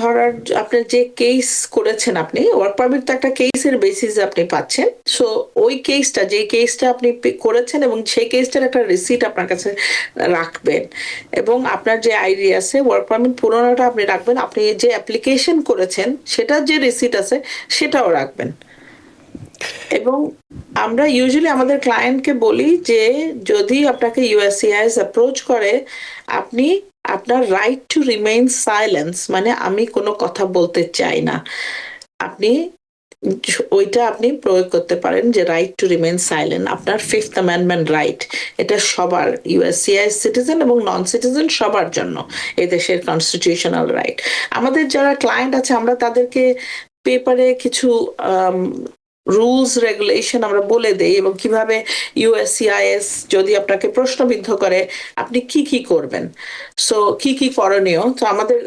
ধরার আপনি যে কেস করেছেন, আপনি ওয়ার্ক পারমিট তো একটা কেসের বেসিসে আপনি পাচ্ছেন। সো ওই কেসটা, যে কেসটা আপনি করেছেন এবং সেই কেসটার একটা রিসিট আপনার কাছে রাখবেন, এবং আপনার যে আইডি আছে ওয়ার্ক পারমিট পুরোনোটা আপনি রাখবেন, আপনি যে অ্যাপ্লিকেশন করেছেন সেটার যে রিসিট আছে সেটাও রাখবেন। এবং আমরা ইউজুয়ালি আমাদের ক্লায়েন্টকে বলি যে যদি আপনাকে ইউএসসিআইএস অ্যাপ্রোচ করে, আপনি আপনার রাইট টু রিমেইন সাইলেন্স, মানে আমি কোনো কথা বলতে চাই না, আপনি ওইটা আপনি প্রয়োগ করতে পারেন, যে রাইট টু রিমেইন সাইলেন্ট আপনার 5th অ্যামেন্ডমেন্ট রাইট। এটা সবার, ইউএসসিআইএস সিটিজেন এবং নন সিটিজেন সবার জন্য এই দেশের কনস্টিটিউশনাল রাইট। আমাদের যারা ক্লায়েন্ট আছে আমরা তাদেরকে পেপারে কিছু রুলস রেগুলেশন আমরা বলে দেই, এবং কিভাবে ইউএসসিআইএস যদি আপনাকে প্রশ্নবিদ্ধ করে আপনি কি কি করবেন, সো কি কি করণীয়। তো আমাদের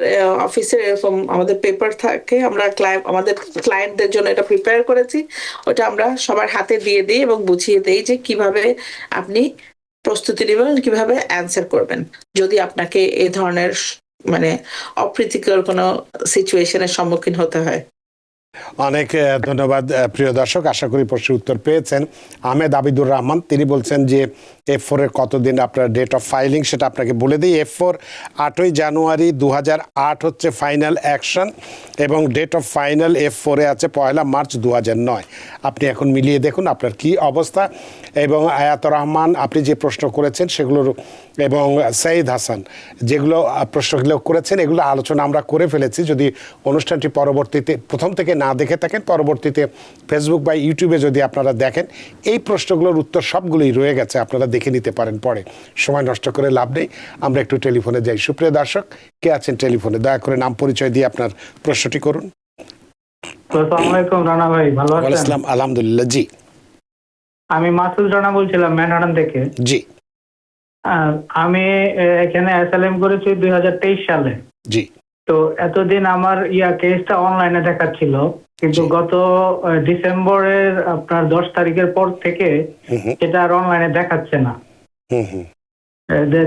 অফিসের এরকম আমাদের পেপার থাকে, আমরা আমাদের ক্লায়েন্টদের জন্য এটা প্রিপেয়ার করেছি, ওটা আমরা সবার হাতে দিয়ে দিই এবং বুঝিয়ে দেই যে কিভাবে আপনি প্রস্তুতি নেবেন, কিভাবে অ্যান্সার করবেন যদি আপনাকে এই ধরনের মানে অপ্রীতিকর কোনো সিচুয়েশনের সম্মুখীন হতে হয়। অনেক ধন্যবাদ প্রিয় দর্শক, আশা করি প্রশ্নের উত্তর পেয়েছেন। আহমেদ আবিদুর রহমান তিনি বলছেন যে F4 এর কতদিন আপনার ডেট অফ ফাইলিং সেটা আপনাকে বলে দিই। F4 8ই জানুয়ারি 2008 হচ্ছে ফাইনাল অ্যাকশন, এবং ডেট অফ ফাইনাল F4 এ আছে 1 মার্চ 2009। আপনি এখন মিলিয়ে দেখুন আপনার কি অবস্থা। এবং আয়াত রহমান আপনি যে প্রশ্ন করেছেন সেগুলোর, এবং সঈদ হাসান যেগুলো প্রশ্নগুলো করেছেন এগুলো আলোচনা আমরা করে ফেলেছি। যদি অনুষ্ঠানটি পরবর্তীতে প্রথম থেকে না দেখে থাকেন, পরবর্তীতে ফেসবুক বা ইউটিউবে যদি আপনারা দেখেন, এই প্রশ্নগুলোর উত্তর সবগুলোই রয়ে গেছে, আপনারা দেখে নিতে পারেন পরে। সময় নষ্ট করে লাভ নেই, আমরা একটু টেলিফোনে যাই। সুপ্রিয় দর্শক, কে আছেন টেলিফোনে? দয়া করে নাম পরিচয় দিয়ে আপনার প্রশ্নটি করুন। আসসালামু আলাইকুম রানা ভাই, ভালো আছেন? আলহামদুলিল্লাহ। জি, আমি মাসুদ রানা বলছিলাম ম্যানহাটন থেকে। জি, আমি এখানে অ্যাসাইলাম করেছি 2023 সালে। জি। তো এতদিন আমার কেসটা অনলাইনে দেখাচ্ছিল, কিন্তু গত ডিসেম্বরের আপনার 10 তারিখের পর থেকে এটা আর অনলাইনে দেখাচ্ছে না।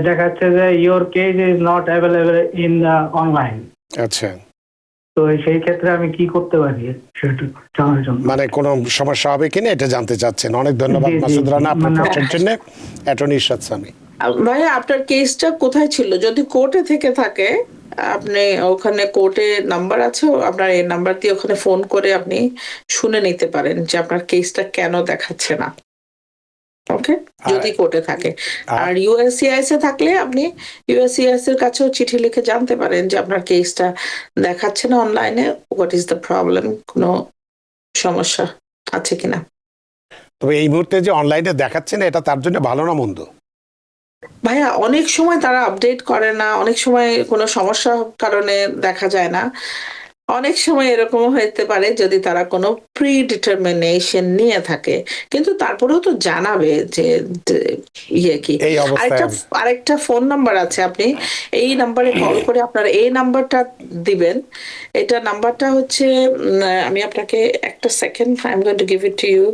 দেখাচ্ছে যে your case is not available in the online. আচ্ছা, তো সেই ক্ষেত্রে আমি কি করতে পারি সেটা জানার জন্য, মানে কোনো সমস্যা হবে কিনা এটা জানতে চাচ্ছেন। অনেক ধন্যবাদ মাসুদ রানা আপনার প্রশ্নের জন্য। অ্যাটর্নি ইরশাদ সামি। ভাইয়া আপনার কেসটা কোথায় ছিল? যদি কোর্টে থেকে থাকে আপনি ওখানে কোর্টে নাম্বার আছে, আপনার এই নাম্বার দিয়ে ওখানে ফোন করে আপনি শুনে নিতে পারেন যে আপনার কেসটা কেন দেখাচ্ছে না। ওকে, যদি কোর্টে থাকে। আর ইউএসসিআইএস এ থাকলে আপনি ইউএসসিআইএস এর কাছেও চিঠি লিখে জানতে পারেন যে আপনার কেসটা দেখাচ্ছে না অনলাইনে, হোয়াট ইজ দ্য প্রবলেম, কোনো সমস্যা আছে কিনা। তবে এই মুহূর্তে যে অনলাইনে দেখাচ্ছে না, এটা তার জন্য ভালো না মন্দ? ভাইয়া অনেক সময় তারা আপডেট করে না, অনেক সময় কোনো সমস্যার কারণে দেখা যায় না, অনেক সময় এরকমও হতে পারে যদি তারা কোনো প্রি ডিটারমিনেশন নিয়ে থাকে, কিন্তু তারপরেও তো জানাবে যে ইয়ে কি। এই অবস্থায় আরেকটা ফোন নাম্বার আছে, আপনি এই নাম্বারে কল করে আপনার এই নাম্বারটা দিবেন। এটা নাম্বারটা হচ্ছে আমি আপনাকে একটা second, I am going to give it to you.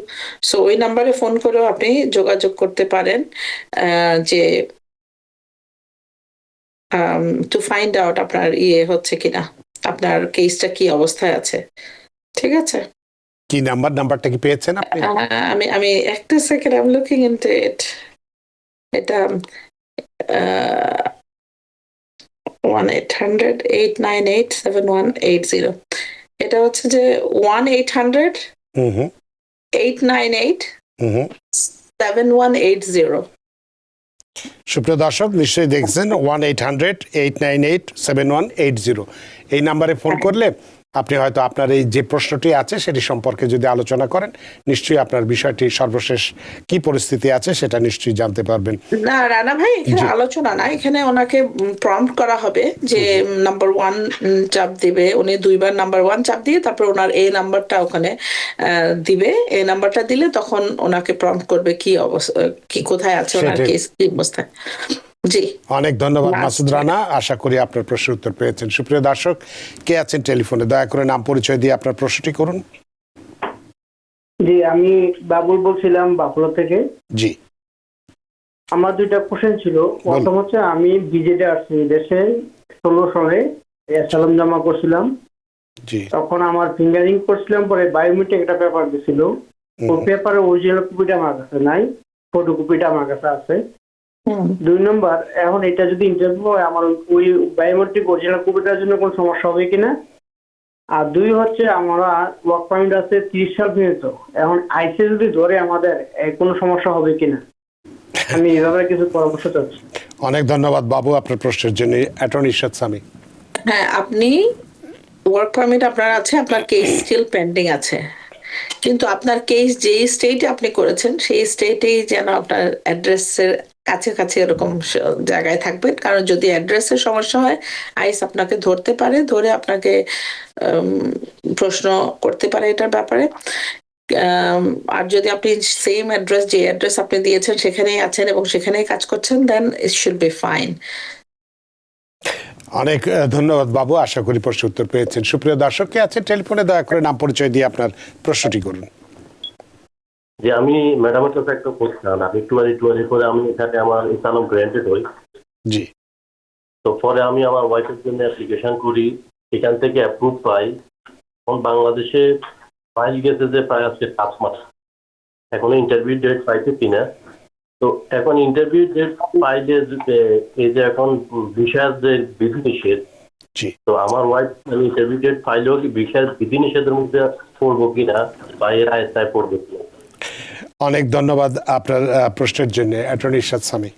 So ওই নাম্বারে ফোন করেও আপনি যোগাযোগ করতে পারেন যে টু ফাইন্ড আউট আপনার ইয়ে হচ্ছে কিনা, আপনার কেসটা কি অবস্থায় আছে। ঠিক আছে, কি নাম্বারটা কি পেয়েছেন আপনি? আমি একটা second, I am looking into ইট। এটা 1-800-898-7180। এটা হচ্ছে যে 1-800-898-7180। সুপ্রিয় দর্শক, নিশ্চয়ই দেখছেন 1-800-898-7180 এই নাম্বারে ফোন করলে আপনি হয়তো আপনার এই যে প্রশ্নটি আছে সেটি সম্পর্কে যদি আলোচনা করেন, নিশ্চয়ই আপনার বিষয়টি সর্বশেষ কি পরিস্থিতি আছে সেটা নিশ্চয়ই জানতে পারবেন। না রানা ভাই, এখানে আলোচনা না, এখানে ওনাকে প্রম্পট করা হবে যে নাম্বার 1 চাপ দিবে, উনি 2 বার নাম্বার 1 চাপ দিয়ে তারপর ওনার এই নাম্বারটা ওখানে দিবে। এই নাম্বারটা দিলে তখন ওনাকে প্রম্পট করবে কি অবস্থা, কি কোথায় আছে ওনার কেস, কি অবস্থায়। জি, অনেক ধন্যবাদ মাসুদ রানা, আশা করি আপনার প্রশ্নের উত্তর পেয়েছেন। সুপ্রিয় দর্শক, কে আছেন টেলিফোনে, দয়া করে নাম পরিচয় দিয়ে আপনার প্রশ্নটি করুন। জি, আমি বাবুল বলছিলাম বাফলো থেকে। জি, আমার দুইটা কোশ্চেন ছিল। প্রথম হচ্ছে, আমি বিজেডে আসছি দেশে 16 সালে, অ্যাসাইলাম জমা করছিলাম। জি, তখন আমার ফিঙ্গারিং করছিলাম, পরে বায়োমেট্রিক একটা পেপার দিছিল। ওই পেপারে অরিজিনাল কপিটা আমার কাছে নাই, ফটোকপিটা আমার কাছে আছে। 2 নম্বর, এখন এটা যদি ইন্টারভিউ হয়, আমার ওই বায়োমেট্রিক অরিজিনাল কপিটার জন্য কোনো সমস্যা হবে কিনা। আর 2 হচ্ছে, আমরা ওয়ার্ক পারমিট আছে 30 সাল পর্যন্ত, এখন আইসে যদি ধরে আমাদের কোনো সমস্যা হবে কিনা, আমি এইভাবে কিছু পরামর্শ চাচ্ছি। অনেক ধন্যবাদ বাবু আপনার প্রশ্নের জন্য। অ্যাটর্নি ইরশাদ সামি। হ্যাঁ, আপনি ওয়ার্ক পারমিট আপনার আছে, আপনার কেস স্টিল পেন্ডিং আছে, কিন্তু আপনার কেস যেই স্টেটে আপনি করেছেন সেই স্টেটেই যেন আপনার অ্যাড্রেসের কাছাকাছি এরকম জায়গায় থাকবেন, কারণ যদি অ্যাড্রেসের সমস্যা হয় আইস আপনাকে ধরতে পারে, ধরে আপনাকে প্রশ্ন করতে পারে এটার ব্যাপারে। আর যদি আপনি সেম অ্যাড্রেস, যে অ্যাড্রেস আপনি দিয়েছেন সেখানেই আছেন এবং সেখানেই কাজ করছেন, দেন ইট শুড বি ফাইন। অনেক ধন্যবাদ বাবু, আশা করি প্রশ্নের উত্তর পেয়েছেন। সুপ্রিয় দর্শক, কে আছেন টেলিফোনে, দয়া করে নাম পরিচয় দিয়ে আপনার প্রশ্নটি করুন। যে আমি ম্যাডামের কাছে একটা কোশ্চেন, আমি একটু করে আমি এখানে আমার ইসলাম গ্র্যান্টেড হই। জি, তো পরে আমি আমার ওয়াইফের জন্য অ্যাপ্লিকেশন করি, এখান থেকে অ্যাপ্রুভ পাই। এখন বাংলাদেশে ফাইল গেছে যে প্রায় আজকে 7 মাস, এখনো ইন্টারভিউ ডেট পাইছে কিনা। তো এখন ইন্টারভিউ ডেট পাইলে এই যে এখন ভিসার যে বিধিনিষেধ, জি, তো আমার ওয়াইফ ইন্টারভিউ ডেট পাইলেও কি ভিসার বিধিনিষেধের মধ্যে পড়বো কিনা বা এর আয়তায় পড়বো কিনা। অনেক ধন্যবাদ আপনার প্রশ্নের জন্য। অ্যাটর্নি ইরশাদ সামি।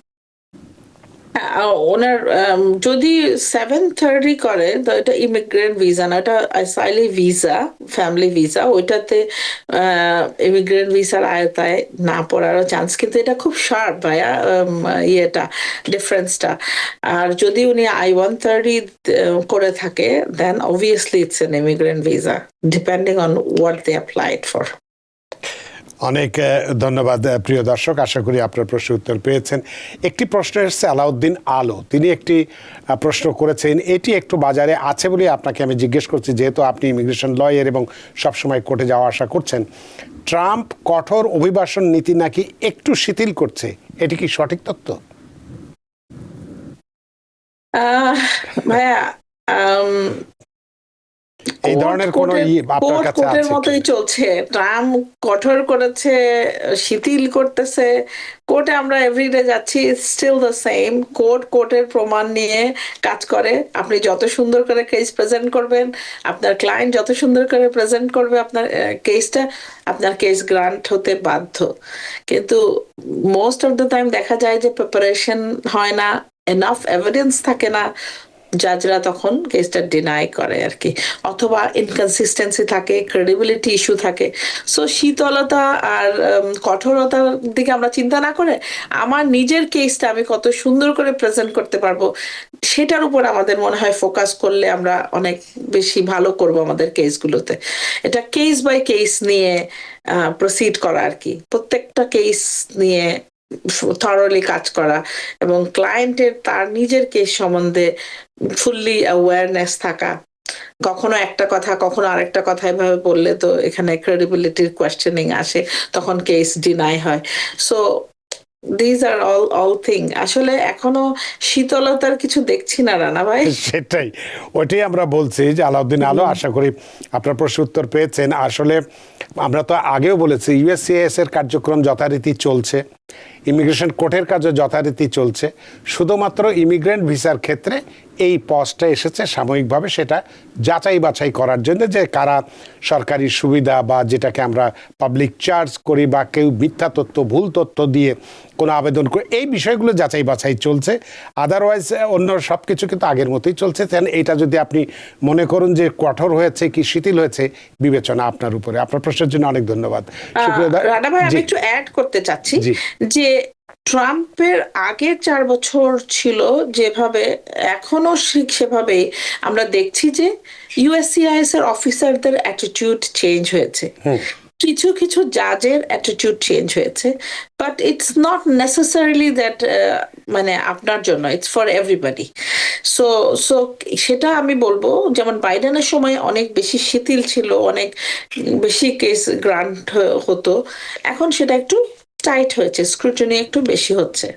ওনার যদি 730 করে তো এটা ইমিগ্রেন্ট ভিসা না, এটা অ্যাসাইলি ভিসা, ফ্যামিলি ভিসা, ওইটাতে ইমিগ্রেন্ট ভিসার আয়তায় না পড়ারও চান্স, কিন্তু এটা খুব শার্প ভাইয়া ইয়েটা, ডিফারেন্সটা। আর যদি উনি I-130 করে থাকে, then obviously it's an immigrant visa, depending on what they applied for. অনেক ধন্যবাদ প্রিয় দর্শক, আশা করি আপনার প্রশ্নের উত্তর পেয়েছেন। একটি প্রশ্ন এসেছে আলাউদ্দিন আলো, তিনি একটি প্রশ্ন করেছেন, এটি একটু বাজারে আছে বলে আপনাকে আমি জিজ্ঞেস করছি, যেহেতু আপনি ইমিগ্রেশন লয়ার এবং সবসময় কোর্টে যাওয়া আসা করছেন। ট্রাম্প কঠোর অভিবাসন নীতি নাকি একটু শিথিল করছে, এটি কি সঠিক তথ্য? ভাইয়া এই ধরনের কোনো আপনার কাছে কোর্টের আছে মতোই চলছে। ট্রাম্প কঠোর করেছে, শিথিল করতেছে, কোর্টে আমরা এভরিডে যাচ্ছি, স্টিল দ্য সেম। কোর্টের প্রমাণ নিয়ে কাজ করে। আপনি যত সুন্দর করে কেস প্রেজেন্ট করবেন, আপনার ক্লায়েন্ট যত সুন্দর করে প্রেজেন্ট করবে আপনার কেসটা, আপনার কেস গ্রান্ট হতে বাধ্য। কিন্তু মোস্ট অফ দ্য টাইম দেখা যায় যে প্রিপারেশন হয় না, এনাফ এভিডেন্স থাকে না, জাজরা তখন কেসটা ডিনাই করে আর কি, অথবা ইনকনসিস্টেন্সি থাকে, ক্রেডিবিলিটি ইস্যু থাকে। সো শীতলতা আর কঠোরতার দিকে আমরা চিন্তা না করে আমার নিজের কেসটা আমি কত সুন্দর করে প্রেজেন্ট করতে পারবো সেটার উপর আমাদের মনে হয় ফোকাস করলে আমরা অনেক বেশি ভালো করব আমাদের কেসগুলোতে। এটা কেস বাই কেস নিয়ে প্রসিড করা আর কি, প্রত্যেকটা কেস নিয়ে থরলি কাজ করা এবং ক্লায়েন্টের তার নিজের কেস সম্বন্ধে ফুললি অ্যাওয়ারনেস থাকা। কখনো একটা কথা কখনো আরেকটা কথা এভাবে বললে তো এখানে ক্রেডিবিলিটির কোয়েশ্চেনিং আসে, তখন কেস ডিনাই হয়। So these are all thing. আসলে এখনো শীতলতার কিছু দেখছি না রানা ভাই। সেটাই, ওইটাই আমরা বলছি যে আলাউদ্দিন আলো, আশা করি আপনার প্রশ্ন উত্তর পেয়েছেন। আসলে আমরা তো আগেও বলেছি ইউএসসিআইএস এর কার্যক্রম যথারীতি চলছে, ইমিগ্রেশন কোর্টের কাজও যথারীতি চলছে। শুধুমাত্র ইমিগ্রেন্ট ভিসার ক্ষেত্রে এই পজটা এসেছে সাময়িকভাবে, সেটা যাচাই বাছাই করার জন্য যে কারা সরকারি সুবিধা বা যেটাকে আমরা পাবলিক চার্জ করি বা কেউ মিথ্যা তথ্য ভুল তথ্য দিয়ে কোনো আবেদন করে, এই বিষয়গুলো যাচাই বাছাই চলছে। আদারওয়াইজ অন্য সব কিছু কিন্তু আগের মতোই চলছে। এইটা যদি আপনি মনে করুন যে কঠোর হয়েছে কি শিথিল হয়েছে, বিবেচনা আপনার উপরে। আপনার প্রশ্নের জন্য অনেক ধন্যবাদ। রানা ভাই, আমি একটু অ্যাড করতে চাচ্ছি যে ট্রাম্পের আগের 4 বছর ছিল যেভাবে, এখনো সেভাবেই আমরা দেখছি যে ইউএসসিআইএস এর অফিসারদের অ্যাটিটিউড চেঞ্জ হয়েছে, কিছু কিছু জাজের অ্যাটিটিউড চেঞ্জ হয়েছে, but it's not necessarily that মানে আপনার জন্য, ইটস ফর এভরিবডি। সো সেটা আমি বলবো, যেমন বাইডেনের সময় অনেক বেশি শিথিল ছিল, অনেক বেশি কেস গ্রান্ট হতো, এখন সেটা একটু টাইট হয়েছে, স্ক্রুটিনি একটু বেশি হচ্ছে,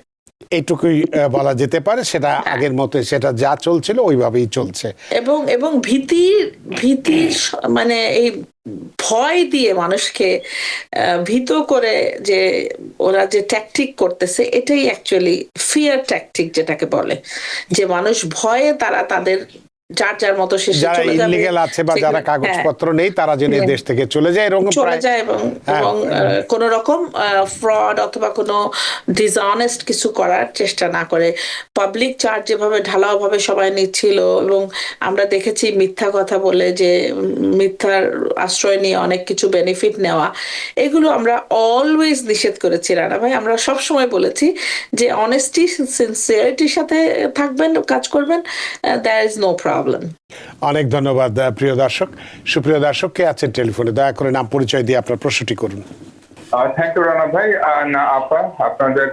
এইটুকুই বলা যেতে পারে। সেটা আগের মতো, সেটা যা চলছিল ওইভাবেই চলছে। এবং ভীতির মানে এই ভয় দিয়ে মানুষকে ভীত করে যে ওরা যে ট্যাকটিক করতেছে, এটাই অ্যাকচুয়ালি ফিয়ার ট্যাকটিক যেটাকে বলে, যে মানুষ ভয়ে তারা তাদের যার যার মতো শেষে যারা ইলিগ্যাল আছে বা যারা কাগজপত্র নেই তারা যেন দেশ থেকে চলে যায় এবং কোন রকম ফ্রড অথবা কোনো ডিসঅনেস্ট কিছু করার চেষ্টা না করে। পাবলিক চার্জ যেভাবে ঢালাও ভাবে সবাই নিচ্ছিল এবং আমরা দেখেছি মিথ্যা কথা বলে, যে মিথ্যার আশ্রয় নিয়ে অনেক কিছু বেনিফিট নেওয়া, এগুলো আমরা অলওয়েজ নিষেধ করেছি রানা ভাই। আমরা সব সময় বলেছি যে অনেস্টি সিনসিয়ারিটির সাথে থাকবেন, কাজ করবেন, দেয়ার ইজ নো প্রবলেম। অনেক ধন্যবাদ প্রিয় দর্শক। সুপ্রিয় দর্শক, কে আছেন টেলিফোনে? দয়া করে নাম পরিচয় দিয়ে আপনার প্রশ্নটি করুন। থ্যাংক ইউ রানা ভাই, আপা, আপনাদের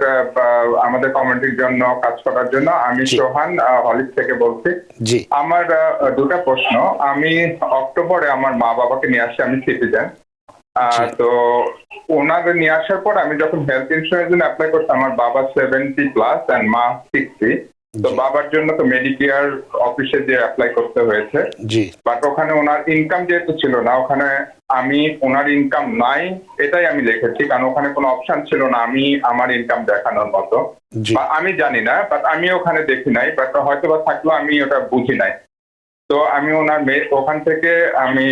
আমাদের কমিউনিটির জন্য কাজ করার জন্য। আমি সোহান হলিস থেকে বলছি। জি, আমার দুটা প্রশ্ন। আমি অক্টোবরে আমার মা বাবাকে নিয়ে আসছি, আমি সিটিজেন। তো ওনাদের নিয়ে আসার পর আমি যখন হেলথ ইন্স্যুরেন্স জন্য অ্যাপ্লাই করছি, আমার বাবা 70+ and মা 60। তো বাবার জন্য তো মেডিকেয়ার অফিসে যে অ্যাপ্লাই করতে হয়েছে, বাট ওখানে ওনার ইনকাম যেহেতু ছিল না, ওখানে আমি ওনার ইনকাম নাই এটাই আমি লিখেছি, কারণ ওখানে কোনো অপশন ছিল না আমি আমার ইনকাম দেখানোর মতো, বা আমি জানি না, বাট আমি ওখানে দেখি নাই, বাট হয়তো বা থাকলেও আমি ওটা বুঝি নাই। তো আমি ওনার ওখান থেকে আমি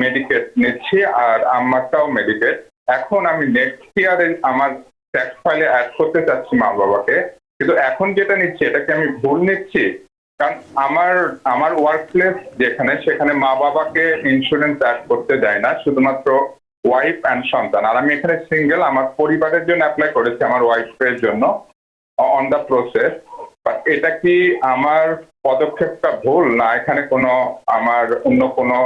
মেডিকেট নিচ্ছি আর আমারটাও মেডিকেট। এখন আমি নেক্সট ইয়ারে আমার ট্যাক্স ফাইলে অ্যাড করতে চাচ্ছি মা বাবাকে, কিন্তু এখন যেটা নিচ্ছি এটাকে আমি ভুল নিচ্ছি, কারণ আমার ওয়ার্ক প্লেস যেখানে, সেখানে মা বাবাকে ইন্স্যুরেন্স অ্যাড করতে দেয় না, শুধুমাত্র ওয়াইফ অ্যান্ড সন্তান। আর আমি এখানে সিঙ্গেল, আমার পরিবারের জন্য অ্যাপ্লাই করেছি, আমার ওয়াইফের জন্য অন দ্য প্রসেস। বাট এটা কি আমার পদক্ষেপটা ভুল, না এখানে কোনো আমার অন্য কোনো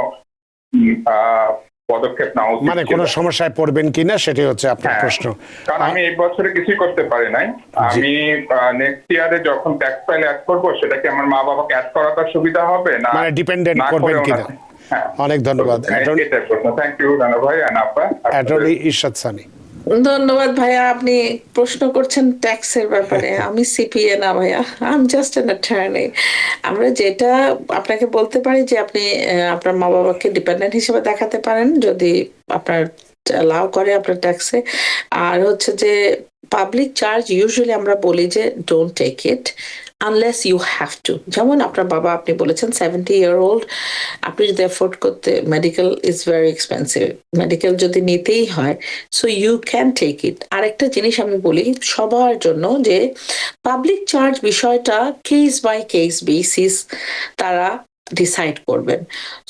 পদক্ষেপ নেওয়া উচিত, মানে কোনো সমস্যায় পড়বেন কিনা সেটাই হচ্ছে আপনার প্রশ্ন? কারণ আমি এই বছরে কিছুই করতে পারি নাই। আমি নেক্সট ইয়ারে যখন ট্যাক্স ফাইল অ্যাড করব, সেটা কি আমার মা বাবাকে অ্যাড করাটা সুবিধা হবে, না মানে ডিপেন্ডেন্ট করবেন কিনা? অনেক ধন্যবাদ। থ্যাংক ইউ রানা ভাই, অ্যাটর্নি ইরশাদ সানি। ধন্যবাদ ভাইয়া, আপনি প্রশ্ন করছেন ট্যাক্সের ব্যাপারে। আমি সিপিএ না ভাইয়া, I am just an attorney. আমরা যেটা আপনাকে বলতে পারি যে আপনি আপনার মা বাবাকে ডিপেন্ডেন্ট হিসেবে দেখাতে পারেন যদি আপনার অ্যালাউ করে আপনার ট্যাক্সে। আর হচ্ছে যে পাবলিক চার্জ ইউজুয়ালি আমরা বলি যে don't take it unless you have to. যেমন আপনার বাবা, আপনি বলেছেন 70-year-old, আপনি যদি এফোর্ড করতে, medical is very expensive, medical যদি নিতেই হয়, so you can take it. আরেকটা জিনিস আমি বলি সবার জন্য যে পাবলিক চার্জ বিষয়টা কেস বাই কেস বেসিস তারা ডিসাইড করবেন।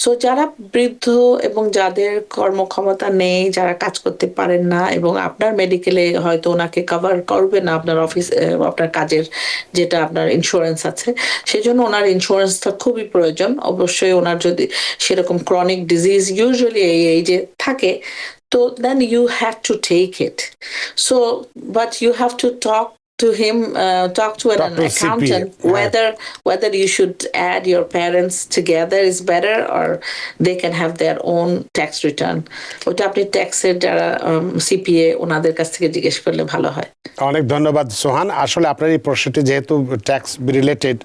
সো যারা বৃদ্ধ এবং যাদের কর্মক্ষমতা নেই, যারা কাজ করতে পারেন না, এবং আপনার মেডিকেলে হয়তো ওনাকে কভার করবে না আপনার অফিস, আপনার কাজের যেটা আপনার ইন্স্যুরেন্স আছে, সেজন্য ওনার ইন্স্যুরেন্সটা খুবই প্রয়োজন। অবশ্যই ওনার যদি সেরকম ক্রনিক ডিজিজ ইউজুয়ালি এই যে থাকে, তো then you have to take it. So, but you have to talk to him, talk to an Talk to accountant CPA, whether you should add your parents together is better or they can have their own tax return. ওটা আপনি ট্যাক্সের যারা CPA ওনাদের কাছ থেকে জিজ্ঞেস করলে ভালো হয়। অনেক ধন্যবাদ সোহান। আসলে আপনার এই প্রশ্নটি যেহেতু ট্যাক্স রিলেটেড,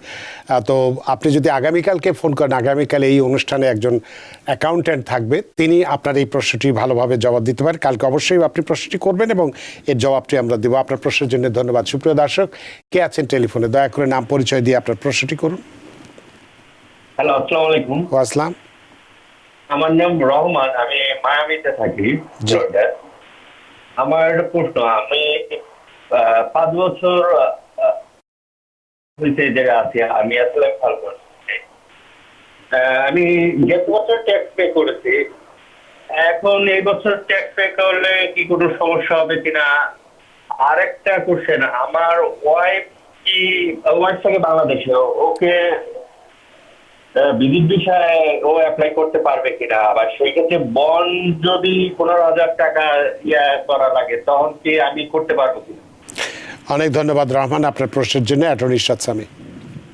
তো আপনি যদি আগামীকালকে ফোন করেন, আগামীকাল এই অনুষ্ঠানে একজন অ্যাকাউন্ট্যান্ট থাকবে, তিনি আপনার এই প্রশ্নটি ভালোভাবে জবাব দিতে পারেন। কালকে অবশ্যই আপনি প্রশ্নটি করবেন এবং এর জবাবটি আমরা দেবো। আপনার প্রশ্নের জন্য ধন্যবাদ। সুপ্রিয় দর্শক, কে আছেন টেলিফোনে, দয়া করে নাম পরিচয় দিয়ে আপনার প্রশ্নটি করুন। হ্যালো, আসসালামু আলাইকুম। আসসালাম। আমার নাম রহমান, আমি মায়ামিতে থাকি, জর্জিয়া। আমার একটা প্রশ্ন, আমি 5 বছর হয়েছে এই জায়গায় আছি, আমি আসলে ভালো করছি। আমি গত বছর ট্যাক্স পে করেছি, এখন এই বছর ট্যাক্স পে করলে কি কোনো সমস্যা হবে কিনা? আরেকটা কোশ্চেন, আমার ওয়াইফ থাকে বাংলাদেশে, ওকে বিদ্যুৎ বিষয়ে ও অ্যাপ্লাই করতে পারবে কিনা? আবার সেই ক্ষেত্রে বন্ড যদি 15,000 টাকা করা লাগে, তখন কি আমি করতে পারবো কিনা? অনেক ধন্যবাদ রহমান আপনার প্রশ্নের জন্য। অ্যাটর্নি ইরশাদ সামি।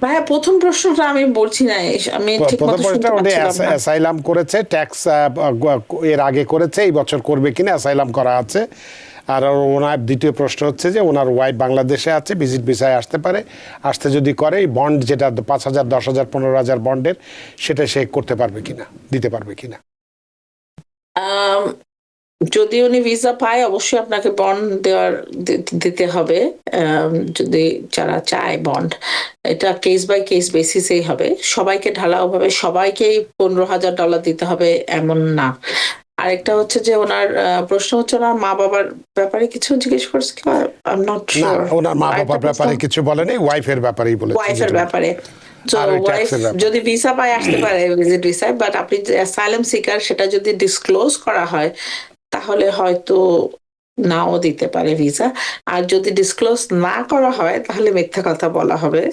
ভাইয়া, প্রথম প্রশ্নটা আমি বলছি না, আমি ঠিক মতো শুনতে পাচ্ছিলাম না। অ্যাসাইলাম করেছে, ট্যাক্স এর আগে করেছে, এই বছর করবে কিনা অ্যাসাইলাম করা আছে। আর ওনার দ্বিতীয় প্রশ্ন হচ্ছে যে ওনার ওয়াইফ বাংলাদেশে আছে, ভিজিট ভিসায় আসতে পারে, আসতে যদি করে এই বন্ড যেটা 5,000, 10,000, 15,000 বন্ডের, সেটা সে করতে পারবে কিনা, দিতে পারবে কিনা। যদি উনি ভিসা পায় অবশ্যই আপনাকে বন্ড দিতে হবে। যদি যারা চায় বন্ড, এটা কেস বাই কেস বেসিসেই হবে। সবাইকে ঢালাওভাবে সবাইকেই $15,000 দিতে হবে এমন না। আরেকটা হচ্ছে যে ওনার প্রশ্ন হচ্ছে ওনার মা বাবার ব্যাপারে কিছু জিজ্ঞেস করছে কি? I am not sure. ওনার মা বাবার ব্যাপারে কিছু বলেনি, ওয়াইফের ব্যাপারেই বলেছে। ওয়াইফের ব্যাপারে, তো ওয়াইফ যদি ভিসা পায় আসতে পারে ভিজিট ভিসায়, বাট আপনি অ্যাসাইলাম সিকার সেটা যদি ডিসক্লোজ করা হয় তাহলে হয়তো নাও দিতে পারে ভিসা। আর যদি ডিসক্লোজ না করা হয় তাহলে মিথ্যা কথা বলা হবে।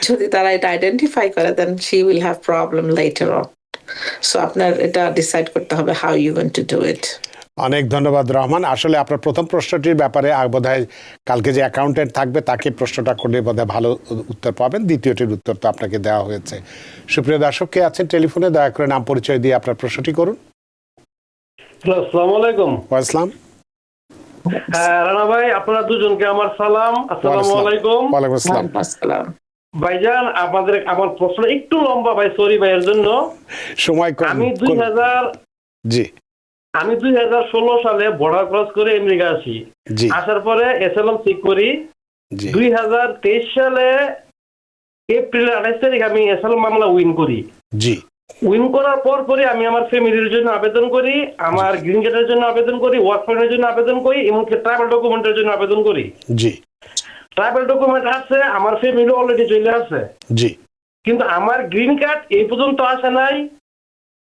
যদি তারা এটা আইডেন্টিফাই করে, then she will have problem later on. So আপনার এটা ডিসাইড করতে হবে how you going to do it. অনেক ধন্যবাদ রহমান। আসলে আপনার প্রথম প্রশ্নটির ব্যাপারে বোধহয় কালকে যে অ্যাকাউন্টেন্ট থাকবে তাকে প্রশ্নটা করলে বোধহয় ভালো উত্তর পাবেন। দ্বিতীয়টির উত্তর তো আপনাকে দেওয়া হয়েছে। সুপ্রিয় দর্শক, কে আছেন টেলিফোনে, দয়া করে নাম পরিচয় দিয়ে আপনার প্রশ্নটি করুন। আসসালামু আলাইকুম। আসসালাম। রানা ভাই, আপনারা দুজনকে আমার সালাম। আসসালামু আলাইকুম। ওয়ালাইকুম আসসালাম। ভাইজান, আমার প্রশ্ন একটু লম্বা ভাই, সরি ভাইয়ের জন্য। সময় কম। আমি 2016 সালে বর্ডার ক্রস করে আমেরিকা আসি। আসার পরে এসএলএম চেক করি। 2023 সালে এপ্রিলের 28 তারিখ আমি এসএলএম মামলা উইন করি। উইন করার পরে আমি আমার ফ্যামিলির জন্য আবেদন করি, আমার গ্রিন কার্ডের জন্য আবেদন করি, ওয়ার্ক পারমিটের জন্য আবেদন করি, এমনকি ট্রাভেল ডকুমেন্টের জন্য আবেদন করি। ট্রাভেল ডকুমেন্ট আছে, আমার ফ্যামিলি অলরেডি চলে আসে। কিন্তু আমার গ্রিন কার্ড এই পর্যন্ত আসে নাই।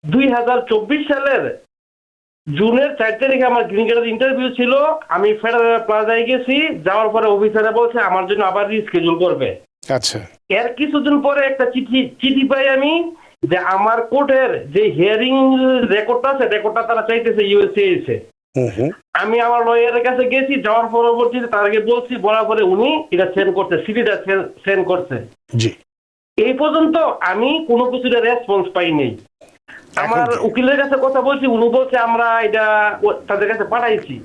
2024 সালের জুনের 4 তারিখে আমার গ্রিন কার্ডের ইন্টারভিউ ছিল। আমি ফেডারেল প্লাজায় গেছি, যাওয়ার পরে অফিসারে বলছে আমার জন্য আবার রিস্কেডিউল করবে। আচ্ছা। এর কিছুদিন পরে একটা চিঠি পাই আমি যে আমার কোর্টের যে হিয়ারিং রেকর্ডটা আছে, রেকর্ডটা তারা চাইতেছে ইউএসএ এসে। আমি আমার লয়ারের কাছে গেছি, যাওয়ার পরবর্তীতে তাকে বলছি, বলার পরে উনি এটা সেন্ড করছে, সিডিটা সেন্ড করছে। এই পর্যন্ত আমি কোনো কিছুর রেসপন্স পাইনি। আমার উকিলের কাছে কথা বলছি, উনি বলছে আমরা এটা তাদের কাছে পাঠাইছি।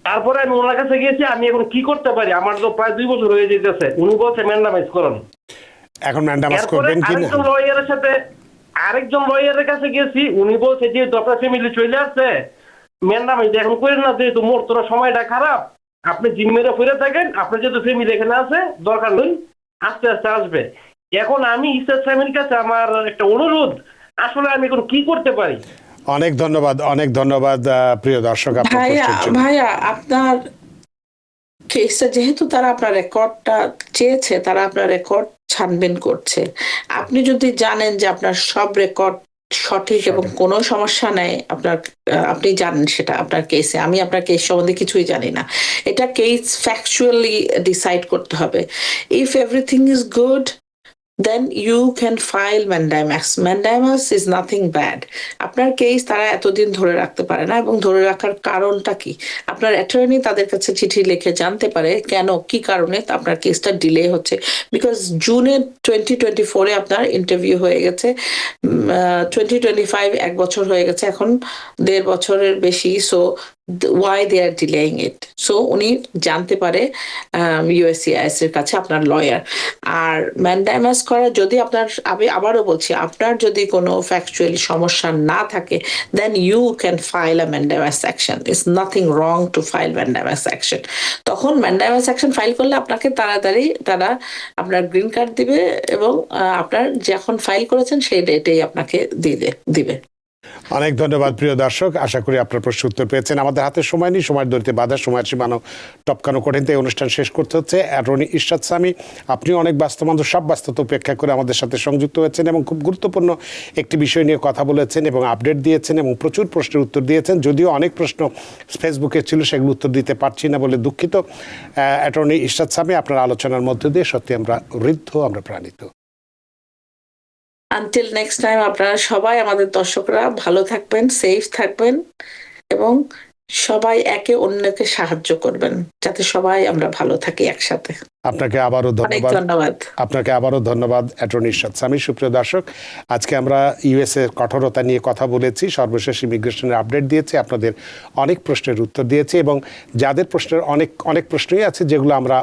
তারপরে আমি ওনার কাছে গিয়েছি, আমি এখন কি করতে পারি, আমার তো প্রায় 2 বছর হয়ে যেতেছে। উনি বলছে ম্যান্ডামাইজ করুন। এখন ম্যান্ডামাস এরপরে করবেন কি না? আরেকজন লয়ারের কাছে গেছি, উনি বলছে যে আপনার ফ্যামিলি চলে আসছে, ম্যান্ডামাইজ এখন করেন না, যেহেতু মোর তোর সময়টা খারাপ, আপনি জিম মেরে ফিরে থাকেন, আপনার যেহেতু ফ্যামিলি এখানে আছে, দরকার নেই, আস্তে আস্তে আসবে। এখন আমি ইসরাত ফ্যামিলির কাছে আমার একটা অনুরোধ, আসলে আমি এখন কি করতে পারি? অনেক ধন্যবাদ প্রিয় দর্শক আপনার প্রশ্নের জন্য। ভাইয়া আপনার কেসটা যেহেতু তারা আপনার রেকর্ডটা চেয়েছে, তারা আপনার রেকর্ড ছানবিন করছে। আপনি যদি জানেন যে আপনার সব রেকর্ড সঠিক এবং কোনো সমস্যা নেই, আপনি জানেন সেটা আপনার কেসে, আমি আপনার কেস সম্বন্ধে কিছুই জানি না, এটা কেস ফ্যাকচুয়ালি ডিসাইড করতে হবে। If everything is good, then you can file mandamus. Mandamus is nothing bad. আপনার কেস তারা এতদিন ধরে রাখতে পারে না, এবং ধরে রাখার কারণটা কি, আপনার অ্যাটর্নি তাদের কাছে চিঠি লিখে জানতে পারে কেন, কি কারণে আপনার কেসটা ডিলে হচ্ছে। বিকজ জুনে 2024 আপনার ইন্টারভিউ হয়ে গেছে, 2025 1 বছর হয়ে গেছে, এখন 1.5 বছরের বেশি। So why they are delaying it? So উনি জানতে পারে USCIS এর কাছে আপনার লয়ার। আর ম্যান্ডামাস করা যদি আপনার, আমি আবারও বলছি, আপনার যদি কোনো ফ্যাকচুয়ালি সমস্যা না থাকে, then you can file a mandamus action. It's nothing wrong to file mandamus action. তখন mandamus action ফাইল করলে আপনাকে তাড়াতাড়ি তারা আপনার গ্রিন কার্ড দিবে, এবং আপনার যখন ফাইল করেছেন সেই ডেটেই আপনাকে দিবে। অনেক ধন্যবাদ প্রিয় দর্শক, আশা করি আপনার প্রশ্ন উত্তর পেয়েছেন। আমাদের হাতে সময় নেই, সময়ের দরিতে বাধা, সময়ের সীমানো টপকানো কঠিন, তাই অনুষ্ঠান শেষ করতে হচ্ছে। অ্যাটর্নি ইরশাদ সামি, আপনি অনেক ব্যস্তমান্ত, সব ব্যস্ততা উপেক্ষা করে আমাদের সাথে সংযুক্ত হয়েছেন এবং খুব গুরুত্বপূর্ণ একটি বিষয় নিয়ে কথা বলেছেন এবং আপডেট দিয়েছেন এবং প্রচুর প্রশ্নের উত্তর দিয়েছেন। যদিও অনেক প্রশ্ন ফেসবুকে ছিল, সেগুলো উত্তর দিতে পারছি না বলে দুঃখিত। অ্যাটর্নি ইরশাদ সামি, আপনার আলোচনার মধ্য দিয়ে সত্যি আমরা ঋদ্ধ, আমরা প্রাণিত। আনটিল নেক্সট টাইম, আপনারা সবাই, আমাদের দর্শকরা ভালো থাকবেন, সেফ থাকবেন, এবং সবাই একে অন্যকে সাহায্য করবেন, যাতে সবাই আমরা ভালো থাকি একসাথে। আপনাকে আবারও ধন্যবাদ। আপনাকে আবারও ধন্যবাদ অ্যাটর্নি ইরশাদ সামি। সুপ্রিয় দর্শক, আজকে আমরা ইউএসএ কঠোরতা নিয়ে কথা বলেছি, সর্বশেষ ইমিগ্রেশনের আপডেট দিয়েছি, আপনাদের অনেক প্রশ্নের উত্তর দিয়েছি, এবং যাদের প্রশ্নের অনেক প্রশ্নই আছে যেগুলো আমরা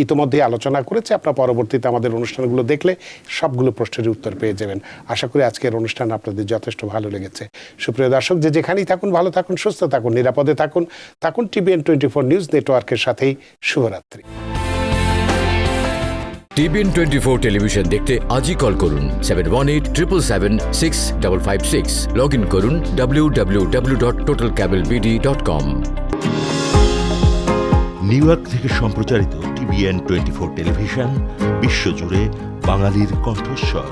ইতিমধ্যেই আলোচনা করেছি, আপনার পরবর্তীতে আমাদের অনুষ্ঠানগুলো দেখলে সবগুলো প্রশ্নের উত্তর পেয়ে যাবেন। আশা করি আজকের অনুষ্ঠান আপনাদের যথেষ্ট ভালো লেগেছে। সুপ্রিয় দর্শক, যেখানেই থাকুন, ভালো থাকুন, সুস্থ থাকুন, নিরাপদে থাকুন TBN 24 নিউজ নেটওয়ার্কের সাথেই। শুভরাত্রি। TBN 24 টেলিভিশন দেখতে আজই কল করুন 7187776556। লগ ইন করুন www.totalcablebd.com। নিউ ইয়র্ক থেকে সম্প্রচারিত TBN 24 টেলিভিশন বিশ্বজুড়ে বাঙালির কণ্ঠস্বর।